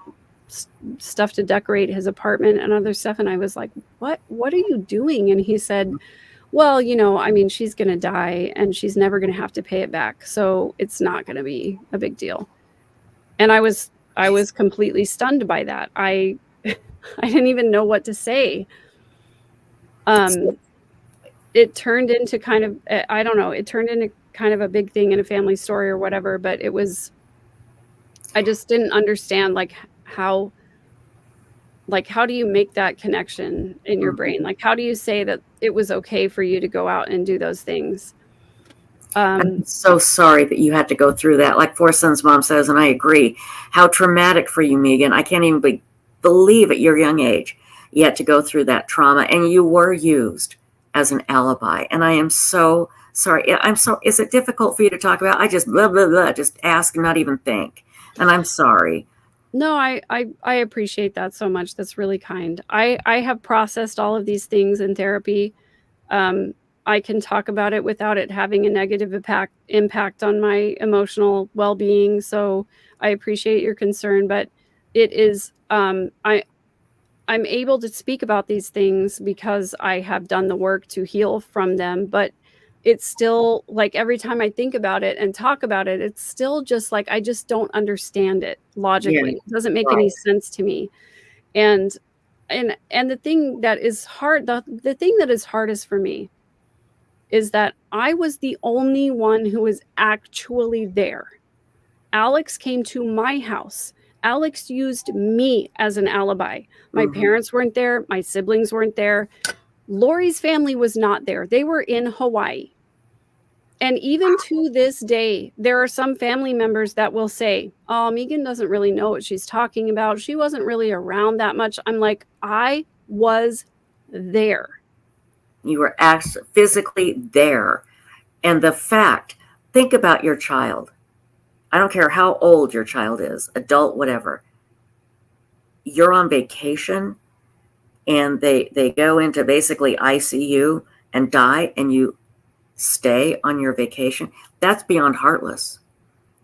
[SPEAKER 3] stuff to decorate his apartment and other stuff. And I was like, what are you doing? And he said, well, I mean, she's going to die and she's never going to have to pay it back. So it's not going to be a big deal. And I was completely stunned by that. I didn't even know what to say. It turned into kind of, I don't know, it turned into kind of a big thing in a family story or whatever, but I just didn't understand like how Like, how do you make that connection in your brain? Like, how do you say that it was okay for you to go out and do those things?
[SPEAKER 1] I'm so sorry that you had to go through that. Like Four Sons Mom says, and I agree, how traumatic for you, Megan. I can't even believe at your young age you had to go through that trauma, and you were used as an alibi. And I am so sorry. Is it difficult for you to talk about? I just blah, blah, blah, just ask and not even think. And I'm sorry.
[SPEAKER 3] No, I appreciate that so much. That's really kind. I have processed all of these things in therapy. I can talk about it without it having a negative impact on my emotional well-being. So I appreciate your concern, but it is I'm able to speak about these things because I have done the work to heal from them, but it's still like every time I think about it and talk about it, it's still just like I just don't understand it logically.
[SPEAKER 1] Yeah,
[SPEAKER 3] It doesn't make
[SPEAKER 1] right.
[SPEAKER 3] any sense to me. And the thing that is hard, the thing that is hardest for me is that I was the only one who was actually there. Alex came to my house. Alex used me as an alibi. My parents weren't there. My siblings weren't there. Lori's family was not there. They were in Hawaii. And even to this day, there are some family members that will say, "Oh, Megan doesn't really know what she's talking about. She wasn't really around that much." I'm like, I was there.
[SPEAKER 1] You were actually physically there. And the fact, think about your child. I don't care how old your child is, adult, whatever. You're on vacation and they go into basically ICU and die, and you stay on your vacation. That's beyond heartless.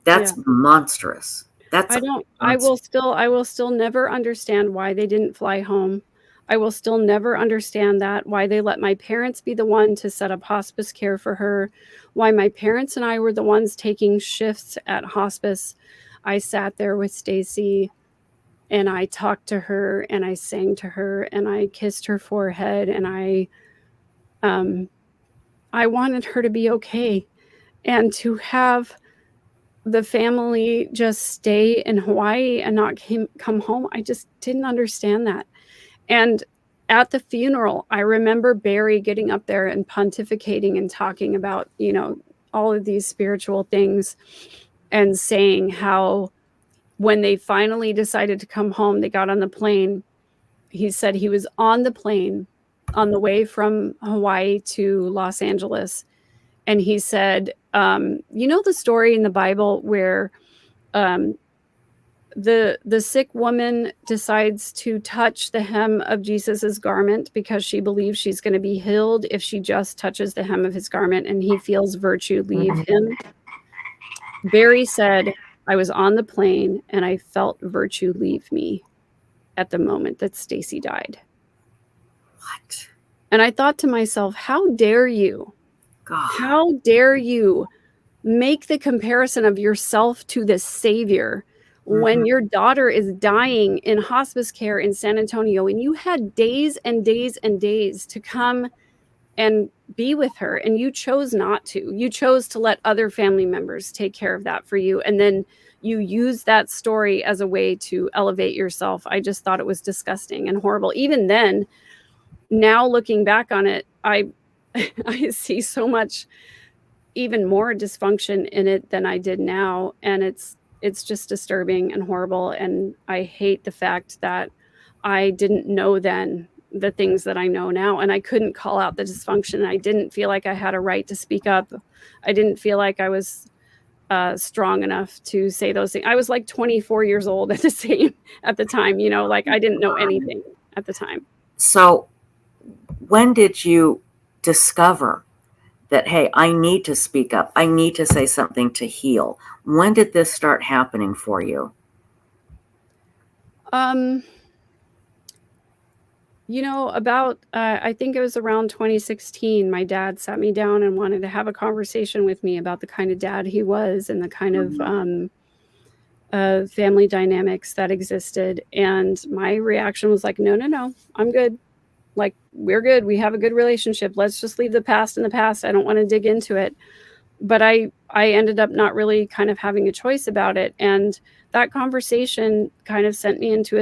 [SPEAKER 1] That's monstrous. That's
[SPEAKER 3] I will still never understand why they didn't fly home. I will still never understand that, why they let my parents be the one to set up hospice care for her, why my parents and I were the ones taking shifts at hospice. I sat there with Stacy and I talked to her and I sang to her and I kissed her forehead and I wanted her to be okay, and to have the family just stay in Hawaii and not come home. I just didn't understand that. And at the funeral, I remember Barry getting up there and pontificating and talking about, all of these spiritual things and saying how when they finally decided to come home, they got on the plane. He said he was on the plane on the way from Hawaii to Los Angeles. And he said, the story in the Bible where the sick woman decides to touch the hem of Jesus's garment because she believes she's going to be healed if she just touches the hem of his garment, and he feels virtue leave him. Barry said, I was on the plane and I felt virtue leave me at the moment that Stacy died.
[SPEAKER 1] What?
[SPEAKER 3] And I thought to myself, how dare you?
[SPEAKER 1] God.
[SPEAKER 3] How dare you make the comparison of yourself to the Savior when your daughter is dying in hospice care in San Antonio and you had days and days and days to come and be with her, and you chose not to. You chose to let other family members take care of that for you, and then you use that story as a way to elevate yourself. I just thought it was disgusting and horrible. Even then, now looking back on it, I see so much even more dysfunction in it than I did now, and it's just disturbing and horrible, and I hate the fact that I didn't know then the things that I know now, and I couldn't call out the dysfunction. I didn't feel like I had a right to speak up. I didn't feel like I was strong enough to say those things. I was like 24 years old at the time, like I didn't know anything at the time.
[SPEAKER 1] So when did you discover that, hey, I need to speak up, I need to say something to heal? When did this start happening for you?
[SPEAKER 3] About I think it was around 2016, my dad sat me down and wanted to have a conversation with me about the kind of dad he was and the kind of family dynamics that existed. And my reaction was like, no, I'm good. Like, we're good. We have a good relationship. Let's just leave the past in the past. I don't want to dig into it. But I ended up not really kind of having a choice about it. And that conversation kind of sent me into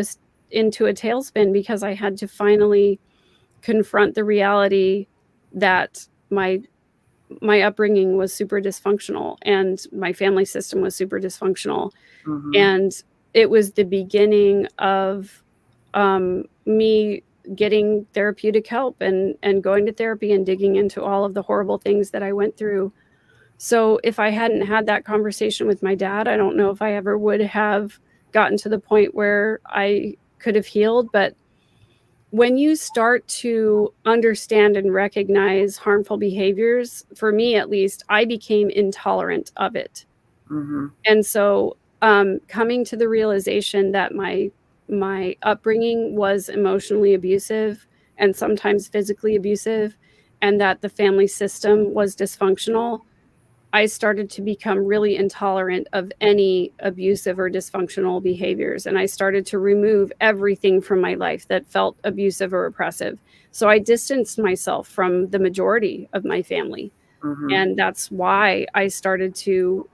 [SPEAKER 3] into a tailspin because I had to finally confront the reality that my upbringing was super dysfunctional and my family system was super dysfunctional. And it was the beginning of me getting therapeutic help and going to therapy and digging into all of the horrible things that I went through. So if I hadn't had that conversation with my dad, I don't know if I ever would have gotten to the point where I could have healed. But when you start to understand and recognize harmful behaviors, for me at least, I became intolerant of it. And so coming to the realization that my upbringing was emotionally abusive and sometimes physically abusive, and that the family system was dysfunctional, I started to become really intolerant of any abusive or dysfunctional behaviors. And I started to remove everything from my life that felt abusive or oppressive. So I distanced myself from the majority of my family. And that's why I started to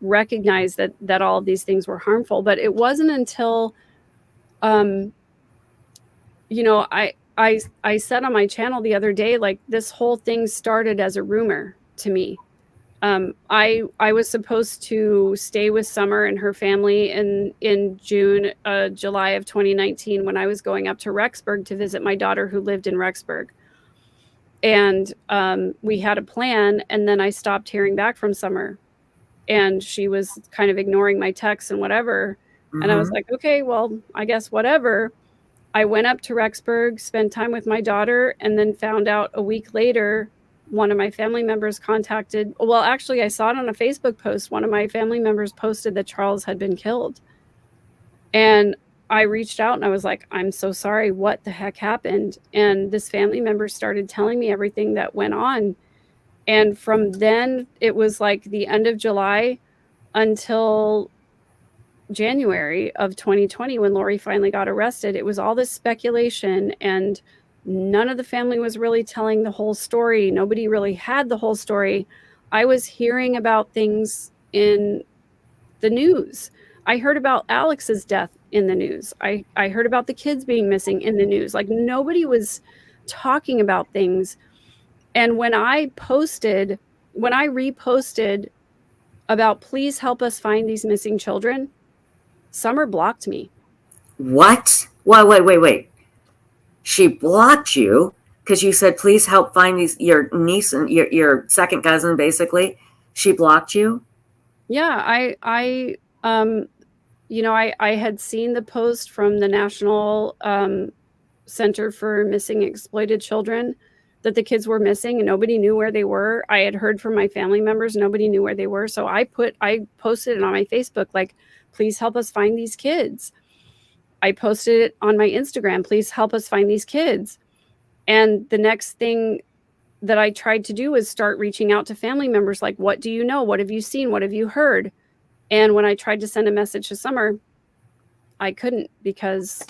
[SPEAKER 3] recognize that all of these things were harmful. But it wasn't until, I said on my channel the other day, like, this whole thing started as a rumor to me. I was supposed to stay with Summer and her family in July of 2019 when I was going up to Rexburg to visit my daughter who lived in Rexburg. And we had a plan, and then I stopped hearing back from Summer, and she was kind of ignoring my texts and whatever. And I was like, okay, well, I guess whatever. I went up to Rexburg, spent time with my daughter, and then found out a week later, one of my family members contacted. Well, actually, I saw it on a Facebook post. One of my family members posted that Charles had been killed. And I reached out and I was like, I'm so sorry. What the heck happened? And this family member started telling me everything that went on. And from then, it was like the end of July until January of 2020 when Lori finally got arrested. It was all this speculation, and none of the family was really telling the whole story. Nobody really had the whole story. I was hearing about things in the news. I heard about Alex's death in the news. I heard about the kids being missing in the news. Like, nobody was talking about things. And when I reposted about please help us find these missing children, Summer blocked me.
[SPEAKER 1] What? Wait. She blocked you because you said, please help find your niece and your second cousin, basically. She blocked you?
[SPEAKER 3] Yeah, I had seen the post from the National Center for Missing Exploited Children that the kids were missing and nobody knew where they were. I had heard from my family members, nobody knew where they were. So I posted it on my Facebook, like, please help us find these kids. I posted it on my Instagram, please help us find these kids. And the next thing that I tried to do was start reaching out to family members, like, what do you know? What have you seen? What have you heard? And when I tried to send a message to Summer, I couldn't because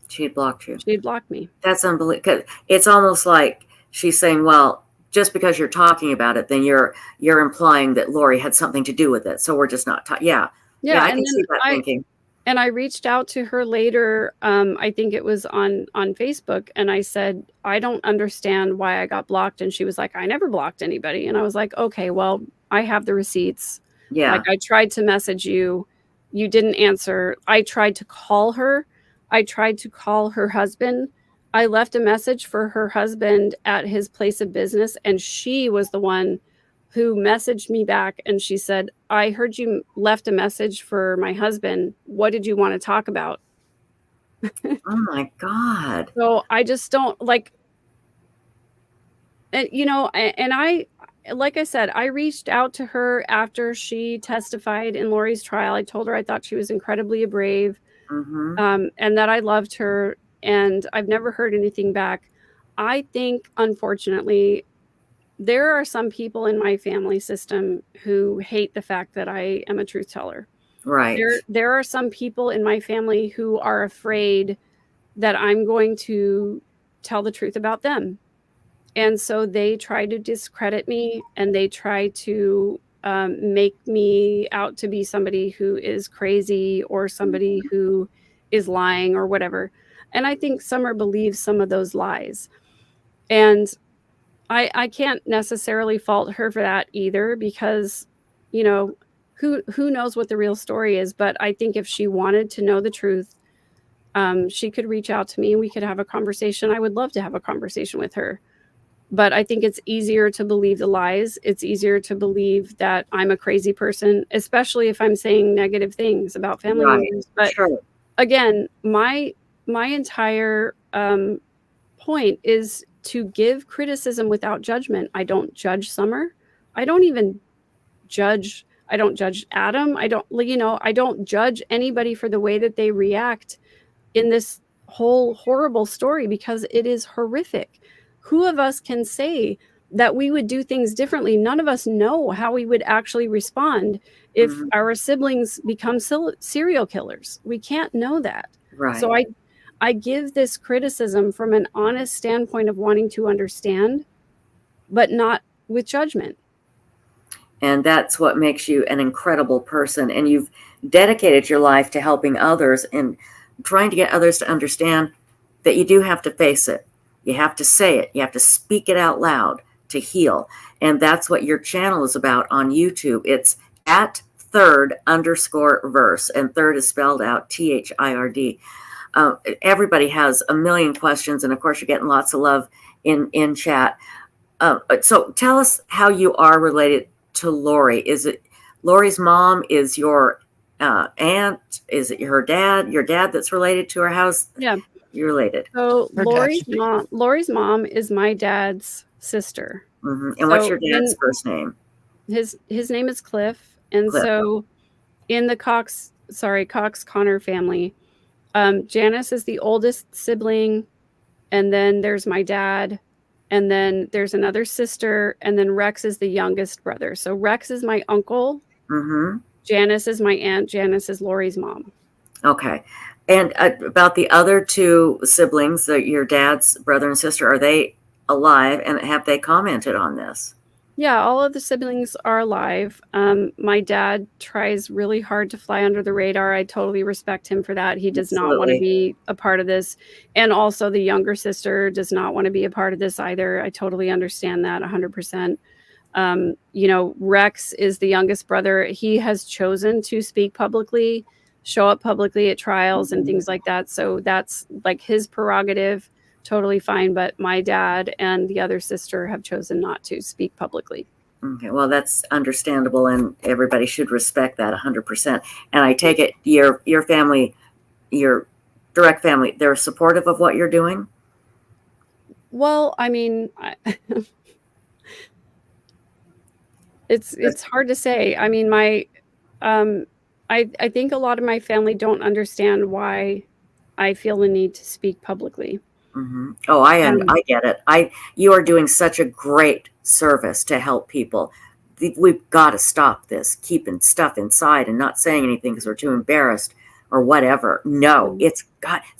[SPEAKER 1] she had blocked you.
[SPEAKER 3] She had blocked me.
[SPEAKER 1] That's unbelievable. It's almost like she's saying, well, just because you're talking about it, then you're implying that Lori had something to do with it. So we're just not talking. Yeah, I can see that thinking.
[SPEAKER 3] And I reached out to her later. I think it was on Facebook. And I said, I don't understand why I got blocked. And she was like, I never blocked anybody. And I was like, okay, well, I have the receipts.
[SPEAKER 1] Yeah.
[SPEAKER 3] Like, I tried to message you. You didn't answer. I tried to call her. I tried to call her husband. I left a message for her husband at his place of business. And she was the one who messaged me back, and she said, I heard you left a message for my husband. What did you want to talk about?
[SPEAKER 1] Oh my God.
[SPEAKER 3] So I just don't like, and I, like I said, I reached out to her after she testified in Lori's trial. I told her I thought she was incredibly brave, and that I loved her, and I've never heard anything back. I think, unfortunately, there are some people in my family system who hate the fact that I am a truth teller.
[SPEAKER 1] Right.
[SPEAKER 3] There are some people in my family who are afraid that I'm going to tell the truth about them. And so they try to discredit me, and they try to make me out to be somebody who is crazy or somebody who is lying or whatever. And I think Summer believes some of those lies. And I can't necessarily fault her for that either, because, you know, who knows what the real story is. But I think if she wanted to know the truth, she could reach out to me and we could have a conversation. I would love to have a conversation with her. But I think it's easier to believe the lies. It's easier to believe that I'm a crazy person, especially if I'm saying negative things about family members. But
[SPEAKER 1] Sure.
[SPEAKER 3] again, my entire point is to give criticism without judgment. I don't judge Summer. I don't even judge. I don't judge Adam. I don't judge anybody for the way that they react in this whole horrible story, because it is horrific. Who of us can say that we would do things differently? None of us know how we would actually respond if our siblings become serial killers. We can't know that.
[SPEAKER 1] Right.
[SPEAKER 3] So I give this criticism from an honest standpoint of wanting to understand, but not with judgment.
[SPEAKER 1] And that's what makes you an incredible person. And you've dedicated your life to helping others and trying to get others to understand that you do have to face it. You have to say it. You have to speak it out loud to heal. And that's what your channel is about on YouTube. It's at @third_verse. And third is spelled out THIRD. Everybody has a million questions. And of course, you're getting lots of love in chat. So tell us how you are related to Lori. Is it Lori's mom is your aunt? Is it your dad that's related to her? How's you're related?
[SPEAKER 3] So
[SPEAKER 2] Her
[SPEAKER 3] Lori's mom is my dad's sister.
[SPEAKER 1] And what's your dad's first name?
[SPEAKER 3] His name is Cliff. And
[SPEAKER 1] Cliff.
[SPEAKER 3] So in the Cox Connor family, Janice is the oldest sibling, and then there's my dad, and then there's another sister, and then Rex is the youngest brother. So Rex is my uncle. Janice is my aunt. Janice is Lori's mom.
[SPEAKER 1] Okay. And about the other two siblings, your dad's brother and sister, are they alive? And have they commented on this?
[SPEAKER 3] Yeah, all of the siblings are alive. My dad tries really hard to fly under the radar. I totally respect him for that. He does not want to be a part of this. And also the younger sister does not want to be a part of this either. I totally understand that 100%. Rex is the youngest brother. He has chosen to speak publicly, show up publicly at trials and things like that. So that's like his prerogative. Totally fine. But my dad and the other sister have chosen not to speak publicly.
[SPEAKER 1] Okay. Well, that's understandable, and everybody should respect that 100%. And I take it your family, your direct family, they're supportive of what you're doing?
[SPEAKER 3] Well, I mean, it's hard to say. I mean, I think a lot of my family don't understand why I feel the need to speak publicly.
[SPEAKER 1] Oh, I get it. You are doing such a great service to help people. We've got to stop this, keeping stuff inside and not saying anything because we're too embarrassed or whatever. No, it's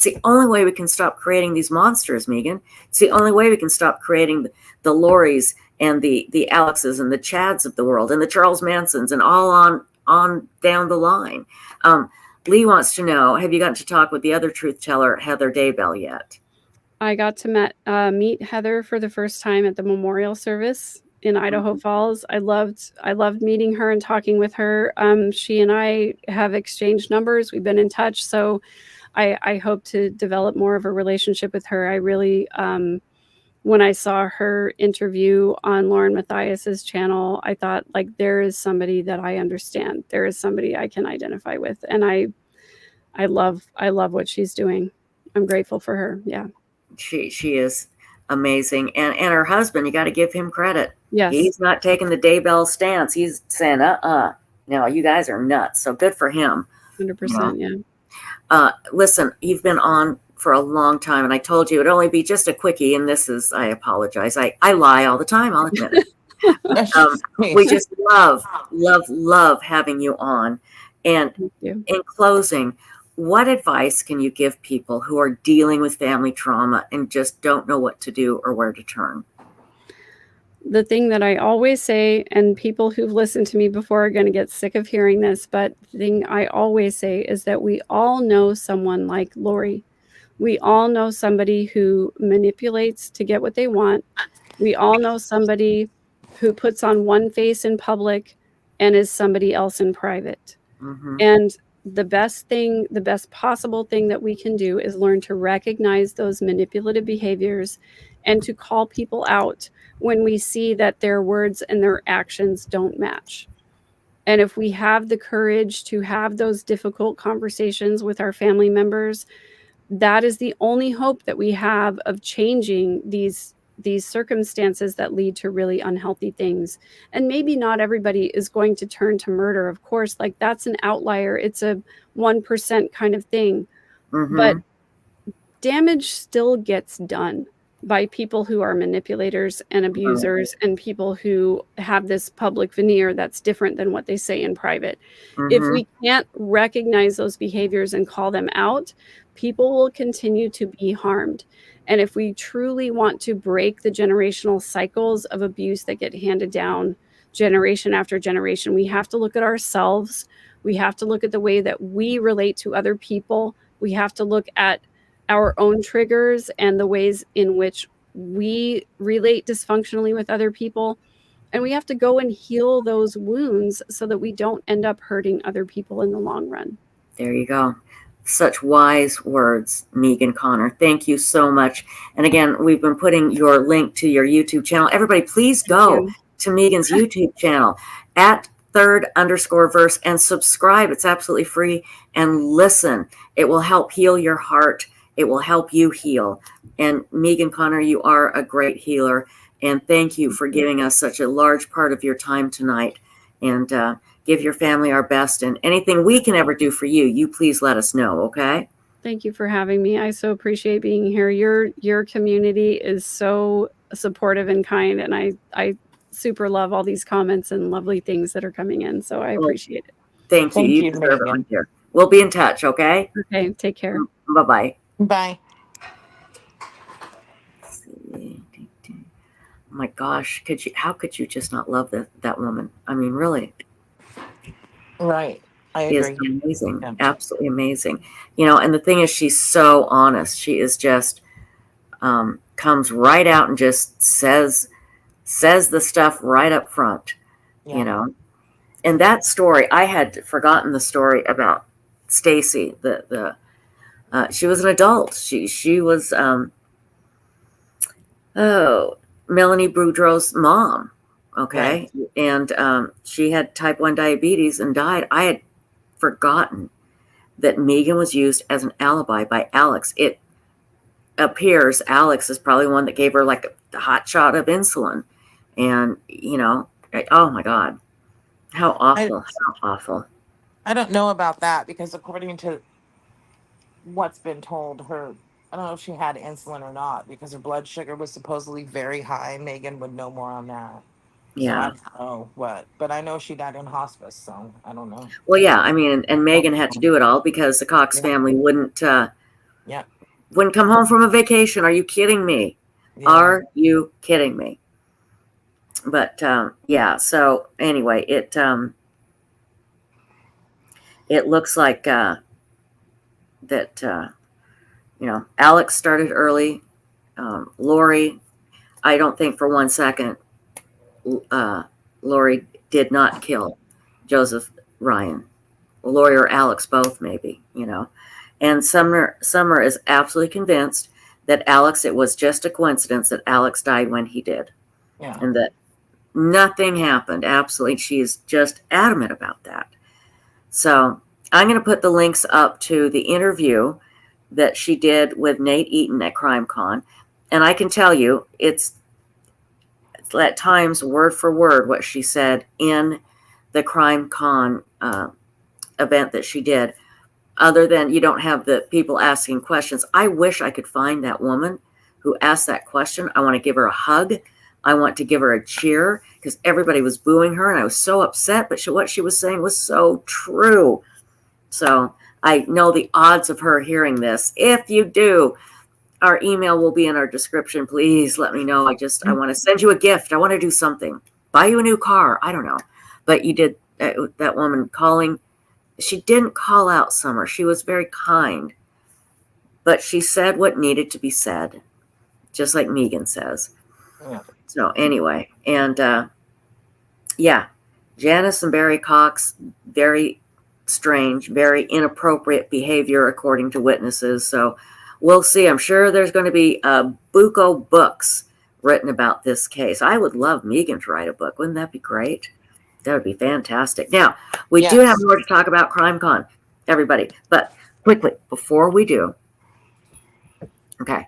[SPEAKER 1] the only way we can stop creating these monsters, Megan. It's the only way we can stop creating the Loris and the Alexes and the Chads of the world and the Charles Mansons and all on down the line. Lee wants to know, have you gotten to talk with the other truth teller, Heather Daybell, yet?
[SPEAKER 3] I got to meet Heather for the first time at the memorial service in Idaho Falls. I loved meeting her and talking with her. She and I have exchanged numbers. We've been in touch. So I hope to develop more of a relationship with her. I really, when I saw her interview on Lauren Matthias's channel, I thought, like, there is somebody that I understand. There is somebody I can identify with. And I love what she's doing. I'm grateful for her. Yeah.
[SPEAKER 1] She is amazing. And her husband, you got to give him credit.
[SPEAKER 3] Yes.
[SPEAKER 1] He's not taking the Daybell stance. He's saying, no, you guys are nuts. So good for him.
[SPEAKER 3] 100%. Yeah.
[SPEAKER 1] Listen, you've been on for a long time, and I told you it'd only be just a quickie. And I apologize. I lie all the time. I'll admit it. We just love having you on. And in closing, what advice can you give people who are dealing with family trauma and just don't know what to do or where to turn?
[SPEAKER 3] the thing that I always say, and people who've listened to me before are going to get sick of hearing this, but the thing I always say is that we all know someone like Lori. We all know somebody who manipulates to get what they want. We all know somebody who puts on one face in public and is somebody else in private. And the best possible thing that we can do is learn to recognize those manipulative behaviors and to call people out when we see that their words and their actions don't match. And if we have the courage to have those difficult conversations with our family members, that is the only hope that we have of changing these circumstances that lead to really unhealthy things. And maybe not everybody is going to turn to murder, of course, like that's an outlier. It's a 1% kind of thing. But damage still gets done by people who are manipulators and abusers and people who have this public veneer that's different than what they say in private. If we can't recognize those behaviors and call them out, people will continue to be harmed. And if we truly want to break the generational cycles of abuse that get handed down generation after generation, we have to look at ourselves. We have to look at the way that we relate to other people. We have to look at our own triggers and the ways in which we relate dysfunctionally with other people. And we have to go and heal those wounds so that we don't end up hurting other people in the long run.
[SPEAKER 1] There you go. Such wise words, Megan Connor. Thank you so much. And again, we've been putting your link to your YouTube channel. Everybody, please go to Megan's YouTube channel at @3_verse and subscribe. It's absolutely free. And listen, it will help heal your heart. It will help you heal. And Megan Connor, you are a great healer. And thank you for giving us such a large part of your time tonight. And give your family our best. And anything we can ever do for you, you please let us know, okay?
[SPEAKER 3] Thank you for having me. I so appreciate being here. Your community is so supportive and kind. And I super love all these comments and lovely things that are coming in. So I appreciate it.
[SPEAKER 1] Thank you. You deserve it here. We'll be in touch, okay?
[SPEAKER 3] Okay, take care.
[SPEAKER 1] Bye-bye.
[SPEAKER 2] Bye.
[SPEAKER 1] Oh my gosh, how could you just not love that woman? I mean, really.
[SPEAKER 2] Right. I agree.
[SPEAKER 1] Is amazing. Yeah. Absolutely amazing. You know, and the thing is, she's so honest. She is just comes right out and just says the stuff right up front. Yeah. You know. And that story, I had forgotten the story about Stacy. She was an adult. She was Melanie Boudreau's mom. Okay. Right. And she had type 1 diabetes and died. I had forgotten that Megan was used as an alibi by Alex. It appears Alex is probably one that gave her like a hot shot of insulin. And, you know, oh my God. How awful. How awful.
[SPEAKER 2] I don't know about that because according to what's been told, I don't know if she had insulin or not because her blood sugar was supposedly very high. Megan would know more on that. Yeah. So I don't know what, but I know she died in hospice, so I don't know.
[SPEAKER 1] Well, yeah, I mean, and Megan had to do it all because the Cox family wouldn't come home from a vacation. Are you kidding me? Yeah. Are you kidding me? But yeah, so anyway, it looks like that you know, Alex started early. Lori, I don't think for 1 second Lori did not kill Joseph Ryan. Lori or Alex both, maybe, you know. And Summer is absolutely convinced that Alex, it was just a coincidence that Alex died when he did. Yeah. And that nothing happened. Absolutely. She's just adamant about that. So I'm going to put the links up to the interview that she did with Nate Eaton at CrimeCon. And I can tell you, it's at times word for word what she said in the CrimeCon event that she did. Other than you don't have the people asking questions. I wish I could find that woman who asked that question. I want to give her a hug. I want to give her a cheer because everybody was booing her and I was so upset. But what she was saying was so true. So I know the odds of her hearing this. If you do, our email will be in our description. Please let me know. I want to send you a gift. I want to do something. Buy you a new car. I don't know. But you did, that woman calling, she didn't call out Summer. She was very kind. But she said what needed to be said, just like Megan says.
[SPEAKER 2] Yeah.
[SPEAKER 1] So anyway, and yeah, Janice and Barry Cox, very strange, very inappropriate behavior according to witnesses. So we'll see. I'm sure there's going to be buco books written about this case. I would love Megan to write a book. Wouldn't that be great? That would be fantastic. Now, we do have
[SPEAKER 2] Yes.
[SPEAKER 1] more to talk about CrimeCon, everybody. But quickly, before we do, okay,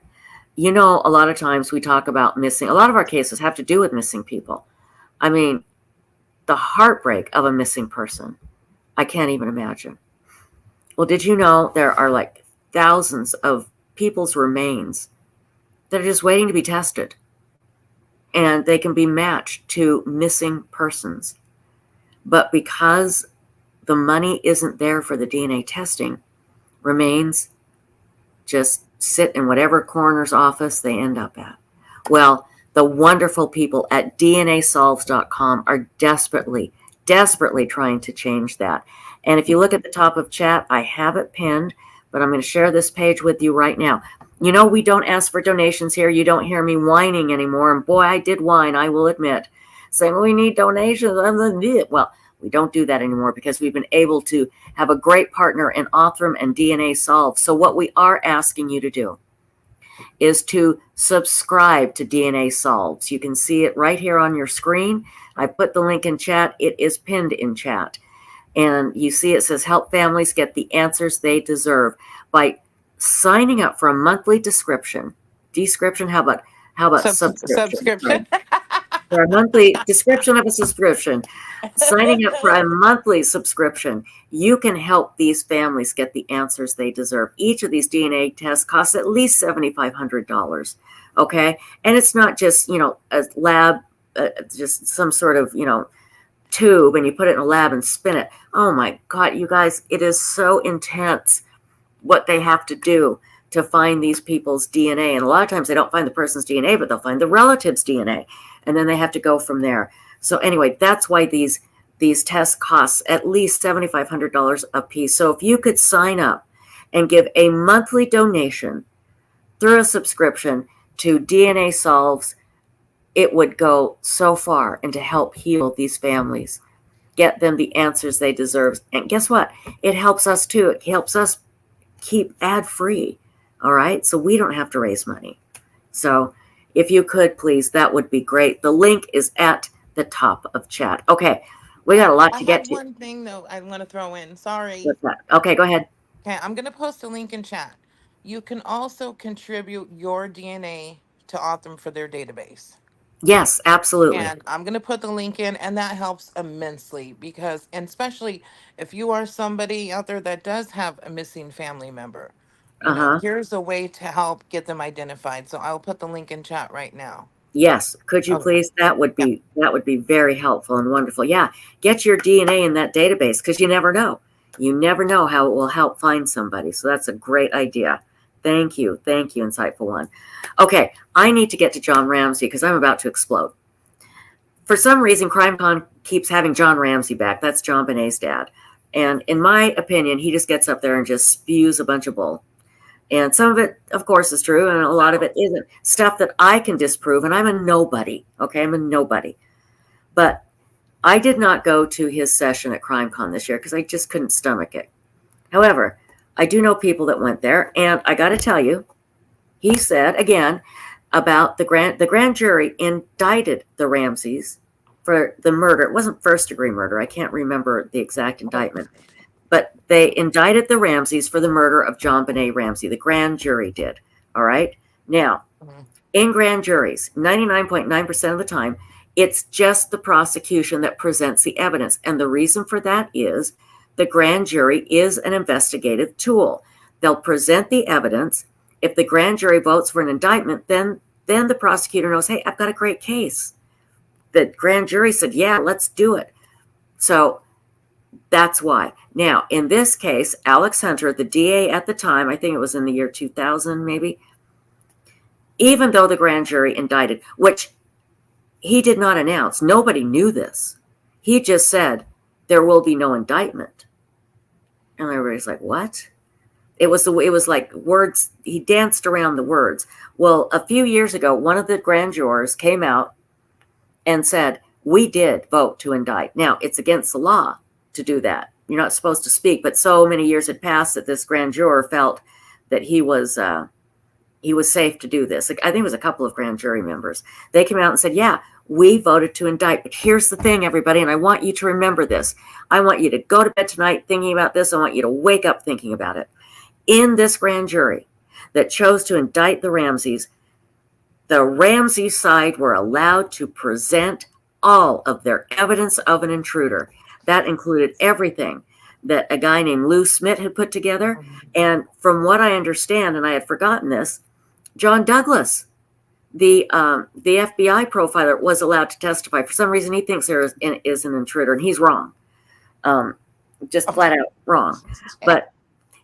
[SPEAKER 1] you know, a lot of times we talk about missing. A lot of our cases have to do with missing people. I mean, the heartbreak of a missing person, I can't even imagine. Well, did you know there are like thousands of people's remains that are just waiting to be tested, and they can be matched to missing persons. But because the money isn't there for the DNA testing, remains just sit in whatever coroner's office they end up at. Well, the wonderful people at DNAsolves.com are desperately trying to change that. And if you look at the top of chat, I have it pinned, but I'm going to share this page with you right now. You know, we don't ask for donations here. You don't hear me whining anymore. And boy, I did whine, I will admit, saying we need donations. Well, we don't do that anymore because we've been able to have a great partner in Othram and DNA Solve. So what we are asking you to do is to subscribe to DNA Solves. You can see it right here on your screen. I put the link in chat. It is pinned in chat. And you see it says help families get the answers they deserve by signing up for a monthly description. Description, how about subscription?
[SPEAKER 2] Subscription.
[SPEAKER 1] For a monthly description of a subscription, signing up for a monthly subscription, you can help these families get the answers they deserve. Each of these DNA tests costs at least $7,500. Okay. And it's not just, you know, a lab, just some sort of, you know, tube and you put it in a lab and spin it. Oh my God, you guys, it is so intense what they have to do to find these people's DNA. And a lot of times they don't find the person's DNA, but they'll find the relative's DNA. And then they have to go from there. So anyway, that's why these tests cost at least $7,500 a piece. So if you could sign up and give a monthly donation through a subscription to DNA Solves, it would go so far and to help heal these families, get them the answers they deserve. And guess what? It helps us too. It helps us keep ad free. All right. So we don't have to raise money. So if you could, please, that would be great. The link is at the top of chat. Okay. We got a lot to get to.
[SPEAKER 2] One thing though I'm going to throw in. Sorry.
[SPEAKER 1] What's that? Okay, go ahead.
[SPEAKER 2] Okay, I'm going to post a link in chat. You can also contribute your DNA to Autumn for their database.
[SPEAKER 1] Yes, absolutely.
[SPEAKER 2] And I'm going to put the link in, and that helps immensely because, and especially if you are somebody out there that does have a missing family member, you know, here's a way to help get them identified. So I'll put the link in chat right now.
[SPEAKER 1] Yes, could you please? That would be very helpful and wonderful. Yeah, get your DNA in that database because you never know. You never know how it will help find somebody. So that's a great idea. Thank you, Insightful One. Okay, I need to get to John Ramsey because I'm about to explode. For some reason, CrimeCon keeps having John Ramsey back. That's John Bonet's dad. And in my opinion, he just gets up there and just spews a bunch of bull. And some of it, of course, is true, and a lot of it isn't. Stuff that I can disprove, and I'm a nobody. Okay, I'm a nobody. But I did not go to his session at CrimeCon this year because I just couldn't stomach it. However, I do know people that went there, and I got to tell you, he said again about the grand jury indicted the Ramseys for the murder. It wasn't first-degree murder. I can't remember the exact indictment. But they indicted the Ramseys for the murder of John Bonet Ramsey. The grand jury did. All right. Now, in grand juries, 99.9% of the time, it's just the prosecution that presents the evidence. And the reason for that is the grand jury is an investigative tool. They'll present the evidence. If the grand jury votes for an indictment, then the prosecutor knows, hey, I've got a great case. The grand jury said, yeah, let's do it. So that's why. Now, in this case, Alex Hunter, the DA at the time, I think it was in the year 2000 maybe, even though the grand jury indicted, which he did not announce. Nobody knew this. He just said, there will be no indictment. And everybody's like, what? It was like words. He danced around the words. Well, a few years ago, one of the grand jurors came out and said, we did vote to indict. Now, it's against the law to do that. You're not supposed to speak, but so many years had passed that this grand juror felt that he was safe to do this. I think it was a couple of grand jury members. They came out and said, yeah, we voted to indict. But here's the thing, everybody, and I want you to remember this. I want you to go to bed tonight thinking about this. I want you to wake up thinking about it. In this grand jury that chose to indict the Ramseys, the Ramsey side were allowed to present all of their evidence of an intruder. That included everything that a guy named Lou Smith had put together. And from what I understand, and I had forgotten this, John Douglas, the FBI profiler, was allowed to testify. For some reason, he thinks there is an intruder, and he's wrong. Just flat out wrong. But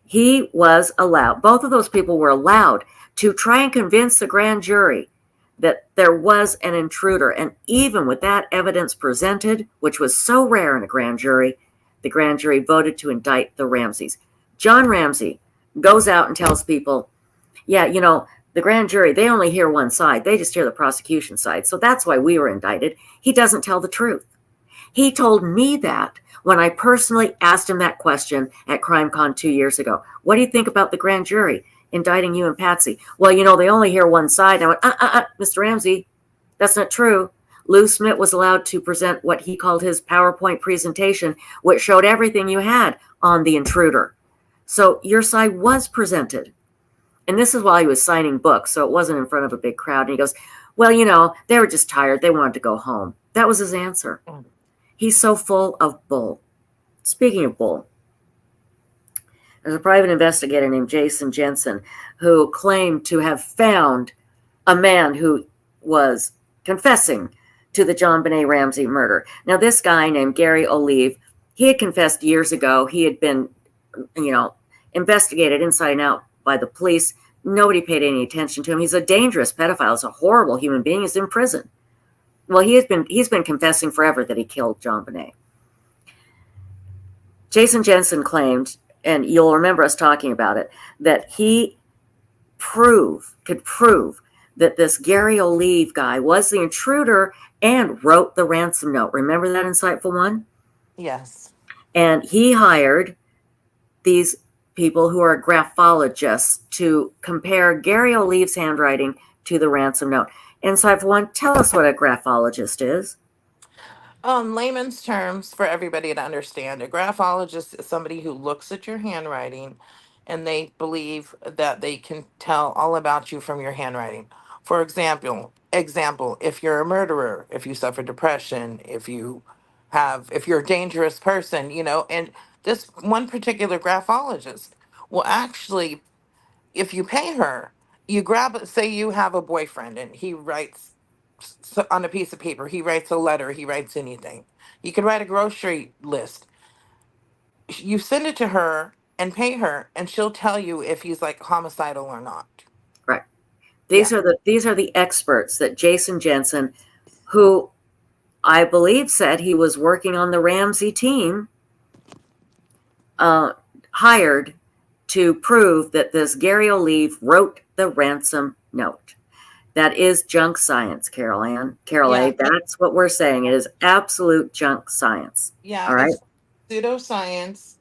[SPEAKER 1] he was allowed, both of those people were allowed to try and convince the grand jury that there was an intruder. And even with that evidence presented, which was so rare in a grand jury, the grand jury voted to indict the Ramseys. John Ramsey goes out and tells people, yeah, you know, the grand jury, they only hear one side. They just hear the prosecution side. So that's why we were indicted. He doesn't tell the truth. He told me that when I personally asked him that question at CrimeCon 2 years ago. What do you think about the grand jury indicting you and Patsy? Well, you know, they only hear one side. And I went, Mr. Ramsey, that's not true. Lou Smith was allowed to present what he called his PowerPoint presentation, which showed everything you had on the intruder. So your side was presented. And this is while he was signing books, so it wasn't in front of a big crowd. And he goes, well, you know, they were just tired. They wanted to go home. That was his answer. He's so full of bull. Speaking of bull, there's a private investigator named Jason Jensen who claimed to have found a man who was confessing to the John Benet Ramsey murder. Now, this guy named Gary Olive, he had confessed years ago. He had been, you know, investigated inside and out by the police. Nobody paid any attention to him. He's a dangerous pedophile. He's a horrible human being. He's in prison. Well, he's been confessing forever that he killed John Benet. Jason Jensen claimed, and you'll remember us talking about it, that he could prove that this Gary Olive guy was the intruder and wrote the ransom note. Remember that insightful one?
[SPEAKER 2] Yes. And
[SPEAKER 1] he hired these people who are graphologists to compare Gary Olive's handwriting to the ransom note. Insightful one, tell us what a graphologist is.
[SPEAKER 2] Layman's terms for everybody to understand. A graphologist is somebody who looks at your handwriting and they believe that they can tell all about you from your handwriting. For example, if you're a murderer, if you suffer depression, if you're a dangerous person, you know, and this one particular graphologist will actually, if you pay her, you say you have a boyfriend and he writes on a piece of paper, he writes a letter, he writes anything. You could write a grocery list. You send it to her and pay her, and she'll tell you if he's like homicidal or not.
[SPEAKER 1] Right. These are the experts that Jason Jensen, who I believe said he was working on the Ramsey team, hired to prove that this Gary Olive wrote the ransom note. That is junk science, Carol A. That's what we're saying. It is absolute junk science.
[SPEAKER 2] Yeah.
[SPEAKER 1] All right.
[SPEAKER 2] It's pseudoscience.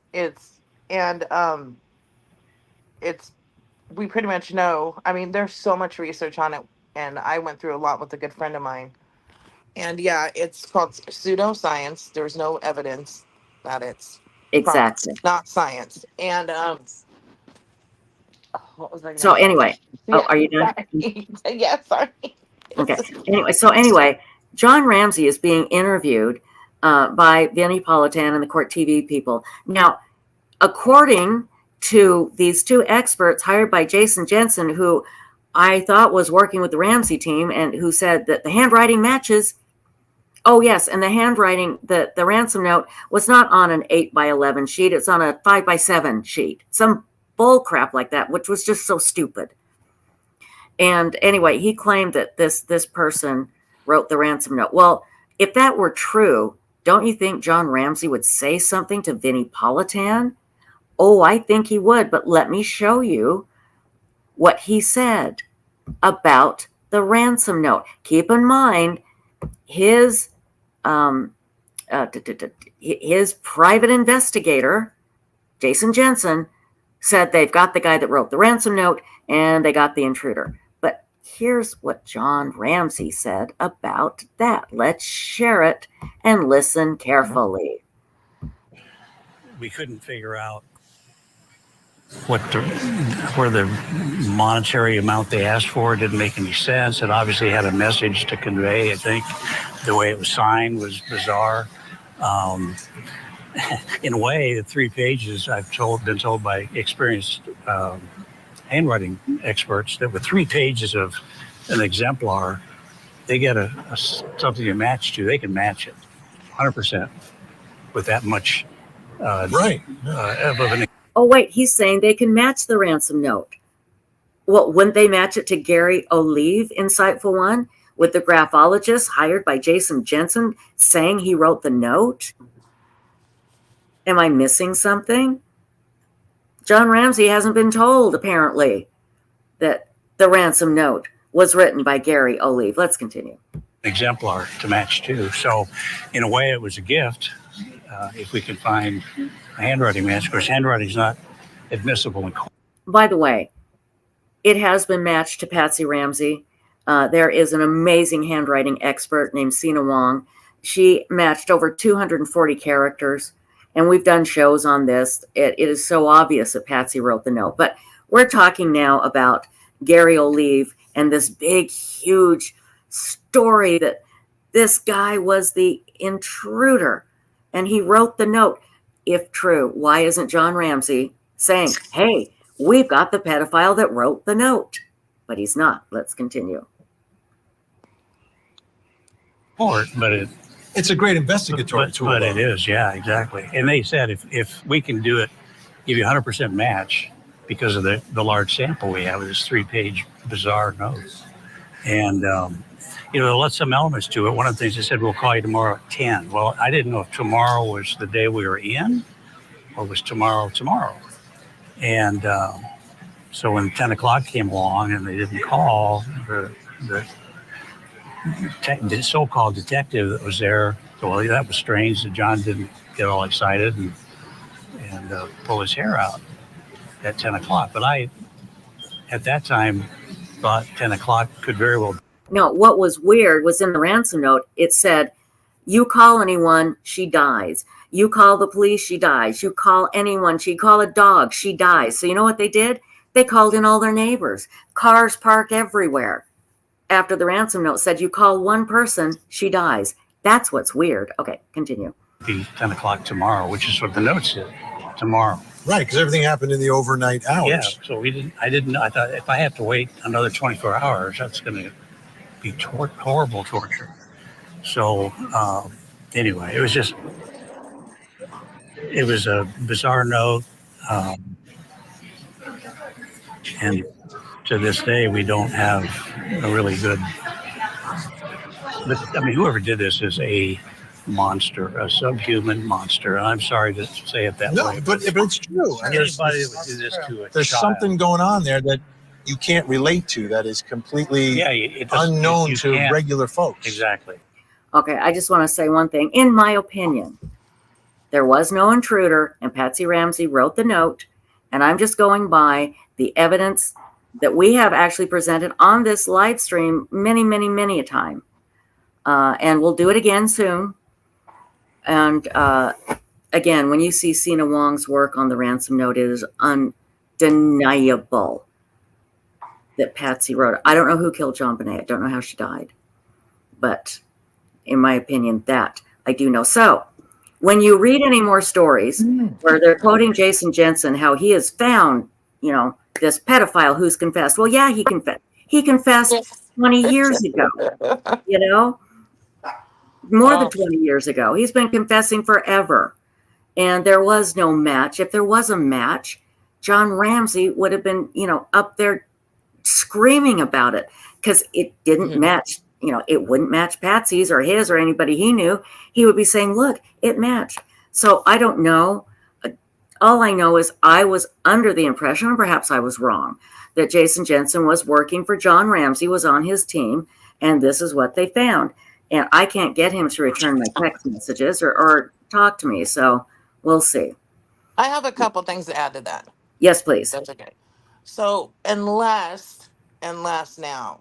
[SPEAKER 2] We pretty much know. I mean, there's so much research on it, and I went through a lot with a good friend of mine. And yeah, it's called pseudoscience. There's no evidence that it's
[SPEAKER 1] exactly
[SPEAKER 2] not science. And what was I gonna
[SPEAKER 1] so
[SPEAKER 2] say?
[SPEAKER 1] Anyway,
[SPEAKER 2] Yeah,
[SPEAKER 1] are you done?
[SPEAKER 2] Yeah, sorry.
[SPEAKER 1] Okay. Anyway, John Ramsey is being interviewed by Vinnie Politan and the Court TV people. Now, according to these two experts hired by Jason Jensen, who I thought was working with the Ramsey team and who said that the handwriting matches. Oh, yes. And the handwriting, the ransom note was not on an 8x11 sheet. It's on a 5x7 sheet. Some bull crap like that, which was just so stupid. And anyway, he claimed that this person wrote the ransom note. Well, if that were true, don't you think John Ramsey would say something to Vinnie Politan? Oh, I think he would, but let me show you what he said about the ransom note. Keep in mind, his his private investigator, Jason Jensen, said they've got the guy that wrote the ransom note and they got the intruder. But here's what John Ramsey said about that. Let's share it and listen carefully.
[SPEAKER 6] We couldn't figure out where the monetary amount they asked for didn't make any sense. It obviously had a message to convey. I think the way it was signed was bizarre. In a way, the 3 pages been told by experienced handwriting experts that with 3 pages of an exemplar, they get something to match to. They can match it 100% with that much. Right.
[SPEAKER 1] Oh, wait, he's saying they can match the ransom note. Well, wouldn't they match it to Gary Olive, Insightful One, with the graphologist hired by Jason Jensen saying he wrote the note? Am I missing something? John Ramsey hasn't been told, apparently, that the ransom note was written by Gary Olive. Let's continue.
[SPEAKER 6] Exemplar to match to. So, in a way, it was a gift if we could find a handwriting match. Of course, handwriting is not admissible in court.
[SPEAKER 1] By the way, it has been matched to Patsy Ramsey. There is an amazing handwriting expert named Sina Wong. She matched over 240 characters, and we've done shows on this. It is so obvious that Patsy wrote the note. But we're talking now about Gary Olive and this big, huge story that this guy was the intruder, and he wrote the note. If true, why isn't John Ramsey saying, hey, we've got the pedophile that wrote the note? But he's not. Let's continue.
[SPEAKER 6] But
[SPEAKER 7] it's a great investigatory tool.
[SPEAKER 6] But it is, yeah, exactly. And they said if we can do it, give you 100% match because of the large sample we have, this 3-page bizarre note. And, there was some elements to it. One of the things they said, we'll call you tomorrow at 10. Well, I didn't know if tomorrow was the day we were in or was tomorrow. And so when 10 o'clock came along and they didn't call, the so-called detective that was there, well, that was strange that John didn't get all excited and pull his hair out at 10 o'clock. But I, at that time, thought 10 o'clock could very well.
[SPEAKER 1] No, what was weird was in the ransom note, it said, you call anyone, she dies. You call the police, she dies. You call anyone, she call a dog, she dies. So you know what they did? They called in all their neighbors. Cars park everywhere. After the ransom note said, you call one person, she dies. That's what's weird. Okay, continue.
[SPEAKER 6] Be 10 o'clock tomorrow, which is what the note said, tomorrow.
[SPEAKER 7] Right, because everything happened in the overnight hours.
[SPEAKER 6] Yeah, so I thought if I have to wait another 24 hours, that's going to be horrible torture. So anyway, it was a bizarre note. And to this day, we don't have a really good, whoever did this is a monster, a subhuman monster. And I'm sorry to say it that way.
[SPEAKER 7] But it's true.
[SPEAKER 6] And anybody that would do this to a
[SPEAKER 7] there's
[SPEAKER 6] child,
[SPEAKER 7] something going on there that you can't relate to, that is completely unknown to regular folks.
[SPEAKER 6] Exactly.
[SPEAKER 1] Okay, I just want to say one thing. In my opinion, there was no intruder, and Patsy Ramsey wrote the note, and I'm just going by the evidence that we have actually presented on this live stream many, many, many a time. And we'll do it again soon. And again, when you see Sina Wong's work on the ransom note, it is undeniable that Patsy wrote it. I don't know who killed John Bonet. I don't know how she died. But in my opinion, that I do know. So when you read any more stories where they're quoting Jason Jensen, how he has found, this pedophile who's confessed. Well, yeah, he confessed. He confessed 20 years ago, more than 20 years ago. He's been confessing forever. And there was no match. If there was a match, John Ramsey would have been, up there screaming about it because it didn't match. You know, it wouldn't match Patsy's or his or anybody he knew. He would be saying, look, it matched. So I don't know. All I know is I was under the impression, and perhaps I was wrong, that Jason Jensen was working for John Ramsey, was on his team, and this is what they found. And I can't get him to return my text messages or talk to me. So we'll see.
[SPEAKER 2] I have a couple things to add to that.
[SPEAKER 1] Yes, please.
[SPEAKER 2] That's okay. So unless now,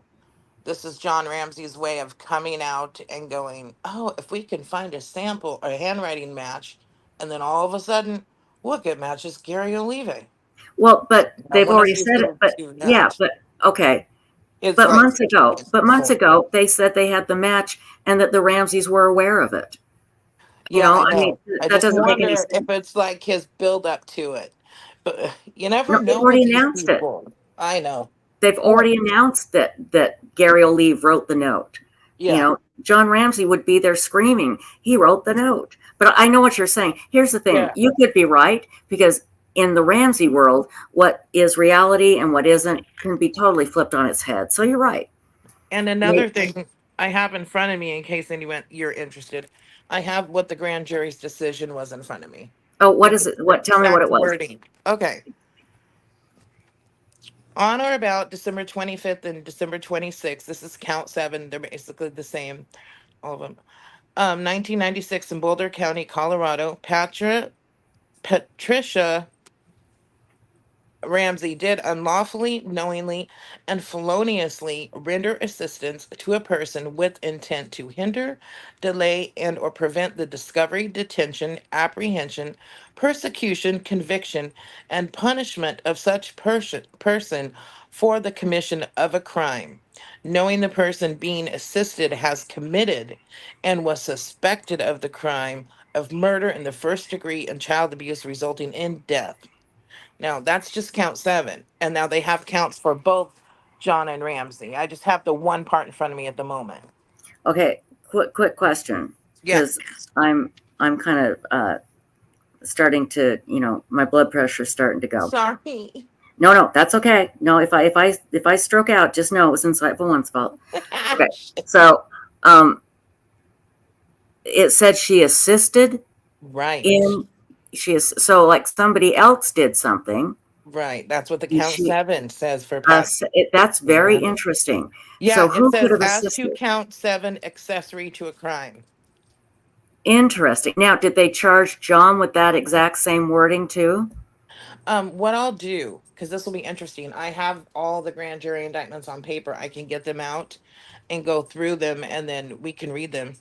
[SPEAKER 2] this is John Ramsey's way of coming out and going, oh, if we can find a sample or a handwriting match, and then all of a sudden, look, it matches Gary Olive.
[SPEAKER 1] Well, but
[SPEAKER 2] Now,
[SPEAKER 1] they've
[SPEAKER 2] what if
[SPEAKER 1] already
[SPEAKER 2] you
[SPEAKER 1] said it. But
[SPEAKER 2] do that?
[SPEAKER 1] yeah, but okay.
[SPEAKER 2] It's
[SPEAKER 1] But
[SPEAKER 2] like,
[SPEAKER 1] months ago, they said they had the match and that the Ramseys were aware of it. You
[SPEAKER 2] yeah,
[SPEAKER 1] know,
[SPEAKER 2] I
[SPEAKER 1] I mean,
[SPEAKER 2] know. I
[SPEAKER 1] that
[SPEAKER 2] just
[SPEAKER 1] doesn't make any
[SPEAKER 2] wonder
[SPEAKER 1] sense.
[SPEAKER 2] if it's like his build up to it. But you never
[SPEAKER 1] No, they've
[SPEAKER 2] know with
[SPEAKER 1] already
[SPEAKER 2] these
[SPEAKER 1] announced it.
[SPEAKER 2] people. I know.
[SPEAKER 1] They've already announced that Gary Olive wrote the note. You
[SPEAKER 2] Yeah.
[SPEAKER 1] know, John Ramsey would be there screaming, he wrote the note. But I know what you're saying. Here's the thing.
[SPEAKER 2] Yeah.
[SPEAKER 1] You could be right, because in the Ramsey world, what is reality and what isn't can be totally flipped on its head. So you're right.
[SPEAKER 2] And another thing I have in front of me, in case anyone you're interested, I have what the grand jury's decision was in front of me.
[SPEAKER 1] Oh, what
[SPEAKER 2] It's
[SPEAKER 1] is it?
[SPEAKER 2] the
[SPEAKER 1] Tell me what
[SPEAKER 2] exact
[SPEAKER 1] it was.
[SPEAKER 2] wording. Okay. On or about December 25th and December 26th, this is count 7. They're basically the same, all of them. 1996 in Boulder County, Colorado, Patricia Ramsey did unlawfully, knowingly, and feloniously render assistance to a person with intent to hinder, delay, and or prevent the discovery, detention, apprehension, persecution, conviction, and punishment of such person for the commission of a crime, knowing the person being assisted has committed and was suspected of the crime of murder in the first degree and child abuse resulting in death. Now that's just count 7. And now they have counts for both John and Ramsey. I just have the one part in front of me at the moment.
[SPEAKER 1] Okay, quick question,
[SPEAKER 2] Yeah.
[SPEAKER 1] because I'm kind of starting to, my blood pressure's starting to go.
[SPEAKER 2] Sorry.
[SPEAKER 1] No, that's okay. No, if I stroke out, just know it was Insightful One's fault. Okay, so it said she assisted
[SPEAKER 2] Right.
[SPEAKER 1] So like somebody else did something.
[SPEAKER 2] Right. That's what the count 7 says for
[SPEAKER 1] that's very interesting.
[SPEAKER 2] Yeah,
[SPEAKER 1] so
[SPEAKER 2] it
[SPEAKER 1] who
[SPEAKER 2] says
[SPEAKER 1] could have
[SPEAKER 2] as
[SPEAKER 1] assisted?
[SPEAKER 2] to count 7 accessory to a crime.
[SPEAKER 1] Interesting. Now, did they charge John with that exact same wording too?
[SPEAKER 2] What I'll do, because this will be interesting, I have all the grand jury indictments on paper. I can get them out and go through them, and then we can read them.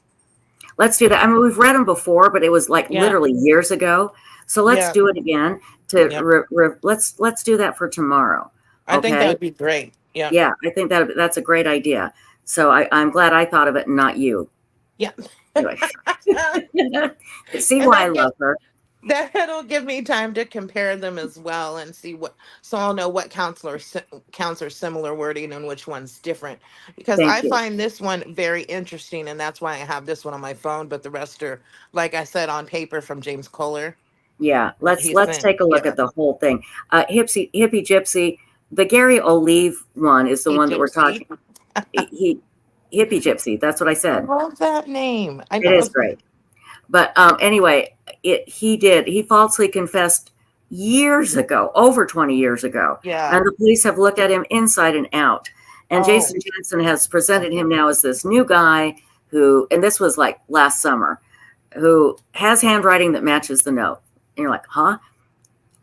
[SPEAKER 1] Let's do that. I mean, we've read them before, but it was like literally years ago. So let's do it again. Let's do that for tomorrow.
[SPEAKER 2] I think that would be great. Yeah.
[SPEAKER 1] Yeah, I think that's a great idea. So I'm glad I thought of it and not you.
[SPEAKER 2] Yeah.
[SPEAKER 1] Anyway. See why I love her.
[SPEAKER 2] That'll give me time to compare them as well and see so I'll know what counts are similar wording and which one's different. Because I find this one very interesting, and that's why I have this one on my phone, but the rest are, like I said, on paper from James Kohler.
[SPEAKER 1] Yeah, let's take a look at the whole thing. Hippie Gypsy, the Gary Olive one is the one that we're talking. Hippie Gypsy, that's what I said.
[SPEAKER 2] I love that name. I know.
[SPEAKER 1] It is great. But anyway, he falsely confessed years ago, over 20 years ago.
[SPEAKER 2] Yeah.
[SPEAKER 1] And the police have looked at him inside and out. And Jason Jensen has presented him now as this new guy who, and this was like last summer, who has handwriting that matches the note. And you're like, huh?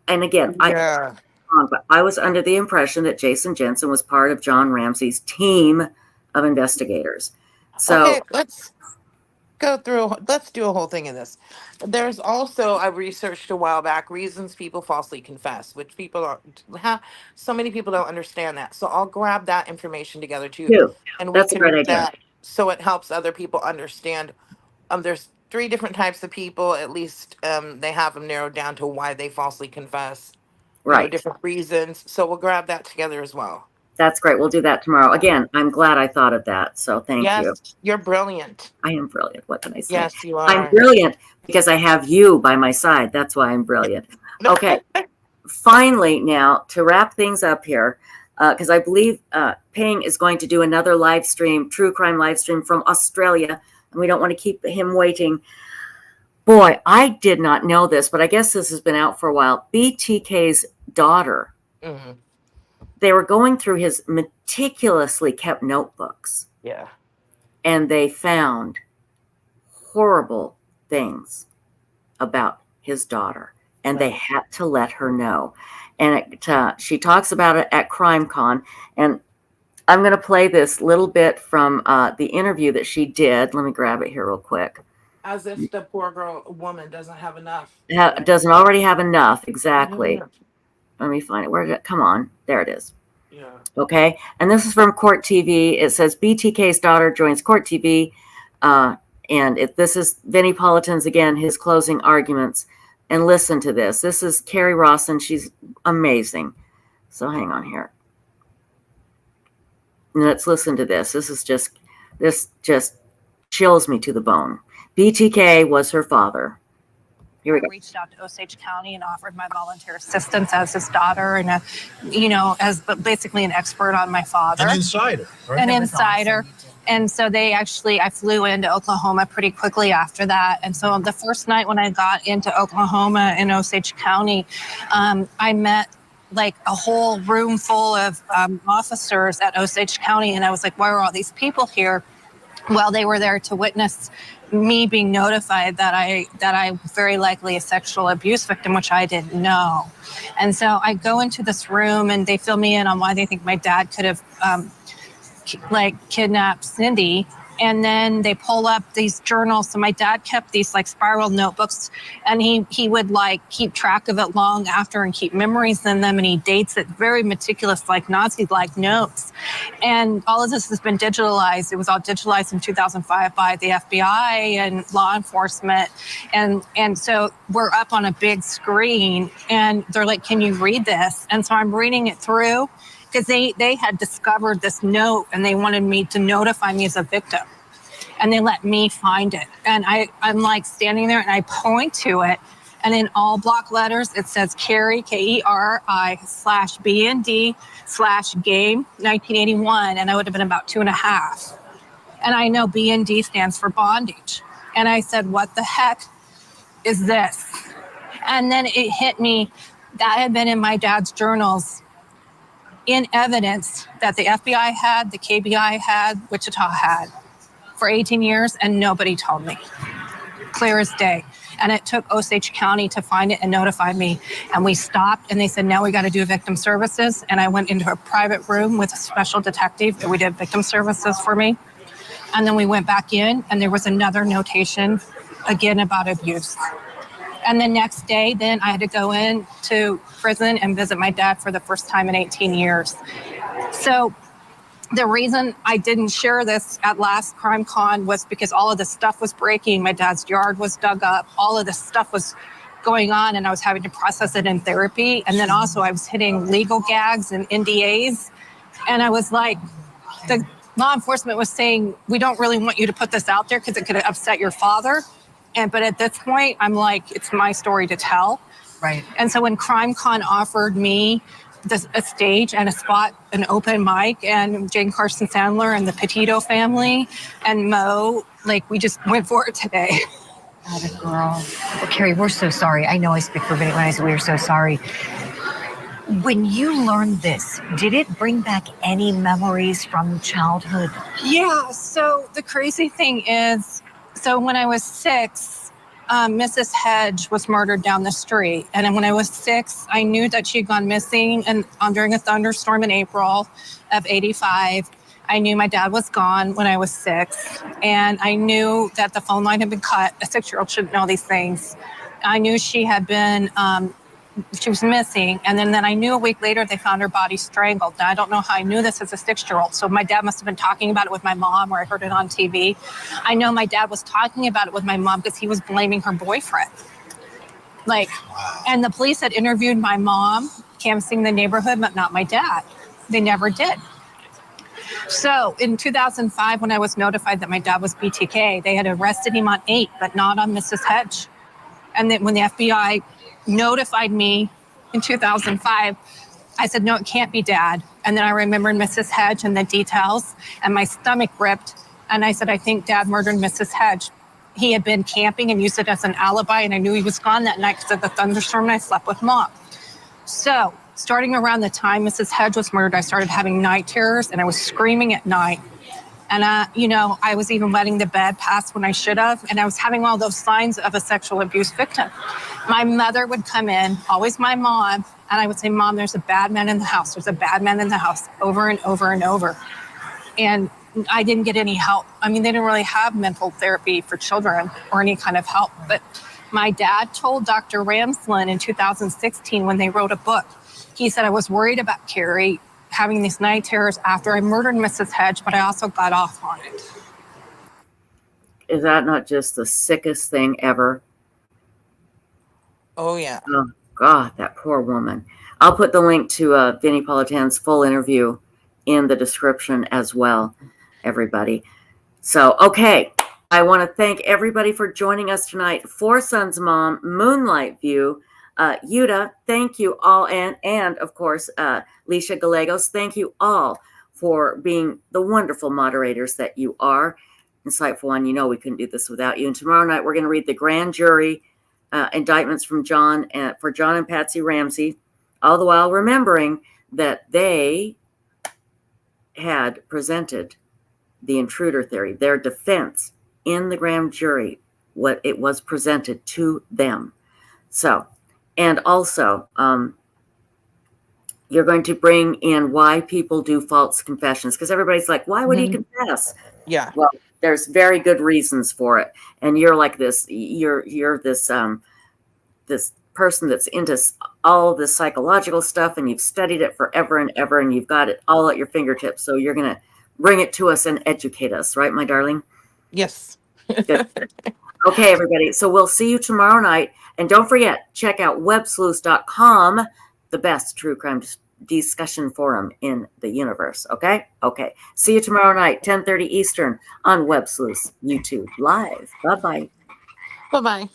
[SPEAKER 1] And again, I was under the impression that Jason Jensen was part of John Ramsey's team of investigators. So
[SPEAKER 2] okay, let's do a whole thing of this. There's also, I researched a while back, reasons people falsely confess, which so many people don't understand that. So I'll grab that information together too. And
[SPEAKER 1] that's a great idea.
[SPEAKER 2] That so it helps other people understand. There's 3 different types of people, at least they have them narrowed down to why they falsely confess.
[SPEAKER 1] Right.
[SPEAKER 2] Different reasons. So we'll grab that together as well.
[SPEAKER 1] That's great. We'll do that tomorrow. Again, I'm glad I thought of that. So thank you.
[SPEAKER 2] Yes, you're brilliant.
[SPEAKER 1] I am brilliant. What can I say?
[SPEAKER 2] Yes, you are.
[SPEAKER 1] I'm brilliant because I have you by my side. That's why I'm brilliant. Okay. Finally, now to wrap things up here, because I believe Ping is going to do another live stream, true crime live stream from Australia, and we don't want to keep him waiting. Boy, I did not know this, but I guess this has been out for a while. BTK's daughter, they were going through his meticulously kept notebooks.
[SPEAKER 2] Yeah.
[SPEAKER 1] And they found horrible things about his daughter, and they had to let her know. And she talks about it at CrimeCon, and I'm going to play this little bit from the interview that she did. Let me grab it here real quick.
[SPEAKER 2] As if the poor woman doesn't have enough.
[SPEAKER 1] Doesn't already have enough, exactly. Let me find it. Where did it come on? There it is.
[SPEAKER 2] Yeah.
[SPEAKER 1] Okay, and this is from Court TV. It says BTK's daughter joins Court TV, and this is Vinnie Politan's again, his closing arguments. And listen to this. This is Carrie Rawson. She's amazing. So hang on here. Let's listen to this. This just chills me to the bone. BTK was her father. Here we go.
[SPEAKER 8] I reached out to Osage County and offered my volunteer assistance as his daughter and as basically an expert on my father.
[SPEAKER 7] An insider, right?
[SPEAKER 8] An insider. And so I flew into Oklahoma pretty quickly after that. And so the first night when I got into Oklahoma in Osage County, I met like a whole room full of officers at Osage County. And I was like, why are all these people here? Well, they were there to witness me being notified that I very likely a sexual abuse victim, which I didn't know. And so I go into this room and they fill me in on why they think my dad could have kidnapped Cindy. And then they pull up these journals. So my dad kept these like spiral notebooks, and he would like keep track of it long after and keep memories in them. And he dates it very meticulous, like Nazi-like notes. And all of this has been digitalized. It was all digitalized in 2005 by the FBI and law enforcement. And so we're up on a big screen and they're like, can you read this? And so I'm reading it through, because they had discovered this note and they wanted me to notify me as a victim. And they let me find it. And I'm like standing there and I point to it. And in all block letters, it says Kerry, KERI/BND/game 1981. And I would have been about 2.5. And I know BND stands for bondage. And I said, what the heck is this? And then it hit me. That had been in my dad's journals in evidence that the FBI had, the KBI had, Wichita had for 18 years, and nobody told me. Clear as day. And it took Osage County to find it and notify me. And we stopped and they said, now we got to do victim services. And I went into a private room with a special detective and we did victim services for me. And then we went back in and there was another notation again about abuse. And the next day, then I had to go in to prison and visit my dad for the first time in 18 years. So the reason I didn't share this at last CrimeCon was because all of this stuff was breaking. My dad's yard was dug up. All of this stuff was going on and I was having to process it in therapy. And then also I was hitting legal gags and NDAs. And I was like, the law enforcement was saying, we don't really want you to put this out there because it could upset your father. But at this point, I'm like, it's my story to tell.
[SPEAKER 9] Right.
[SPEAKER 8] And so when CrimeCon offered me a stage and a spot, an open mic, and Jane Carson Sandler and the Petito family and Mo, like we just went for it today.
[SPEAKER 9] Atta girl. Well, Kerry, we're so sorry. I know I speak for Vinny when I say we're so sorry. When you learned this, did it bring back any memories from childhood?
[SPEAKER 8] Yeah. So the crazy thing is, so when I was 6, Mrs. Hedge was murdered down the street. And when I was 6, I knew that she had gone missing during a thunderstorm in April of 85. I knew my dad was gone when I was 6. And I knew that the phone line had been cut. A 6-year-old shouldn't know these things. I knew she had been, she was missing. And then I knew a week later they found her body strangled. Now, I don't know how I knew this as a 6-year-old. So my dad must have been talking about it with my mom, or I heard it on TV. I know my dad was talking about it with my mom because he was blaming her boyfriend. And the police had interviewed my mom, canvassing the neighborhood, but not my dad. They never did. So in 2005, when I was notified that my dad was BTK, they had arrested him on 8, but not on Mrs. Hedge. And then when the FBI notified me in 2005, I said, no, it can't be Dad. And then I remembered Mrs. Hedge and the details, and my stomach ripped. And I said, I think Dad murdered Mrs. Hedge. He had been camping and used it as an alibi, and I knew he was gone that night because of the thunderstorm, and I slept with Mom. So starting around the time Mrs. Hedge was murdered, I started having night terrors, and I was screaming at night. And, I was even letting the bed pass when I should have, and I was having all those signs of a sexual abuse victim. My mother would come in, always my mom, and I would say, Mom, there's a bad man in the house. There's a bad man in the house, over and over and over. And I didn't get any help. I mean, they didn't really have mental therapy for children or any kind of help. But my dad told Dr. Ramsey in 2016 when they wrote a book, he said, I was worried about Carrie having these night terrors after I murdered Mrs. Hedge, but I also got off on it.
[SPEAKER 1] Is that not just the sickest thing ever?
[SPEAKER 2] Oh, yeah.
[SPEAKER 1] Oh, God, that poor woman. I'll put the link to Vinnie Politan's full interview in the description as well, everybody. So, okay. I want to thank everybody for joining us tonight. Four Sons Mom, Moonlight View, Yuta, thank you all. And of course, Leisha Gallegos, thank you all for being the wonderful moderators that you are. Insightful One, you know we couldn't do this without you. And tomorrow night, we're going to read the grand jury indictments from John and Patsy Ramsey, all the while remembering that they had presented the intruder theory, their defense in the grand jury, what it was presented to them. So, and also, you're going to bring in why people do false confessions, because everybody's like, why would he confess?
[SPEAKER 2] Yeah.
[SPEAKER 1] Well, there's very good reasons for it. And you're like this, you're this this person that's into all this psychological stuff, and you've studied it forever and ever, and you've got it all at your fingertips. So you're going to bring it to us and educate us, right, my darling?
[SPEAKER 2] Yes.
[SPEAKER 1] Good. Okay, everybody. So we'll see you tomorrow night. And don't forget, check out WebSleuths.com, the best true crime discussion forum in the universe. Okay? Okay. See you tomorrow night, 10:30 Eastern on WebSleuths YouTube Live. Bye-bye.
[SPEAKER 2] Bye-bye.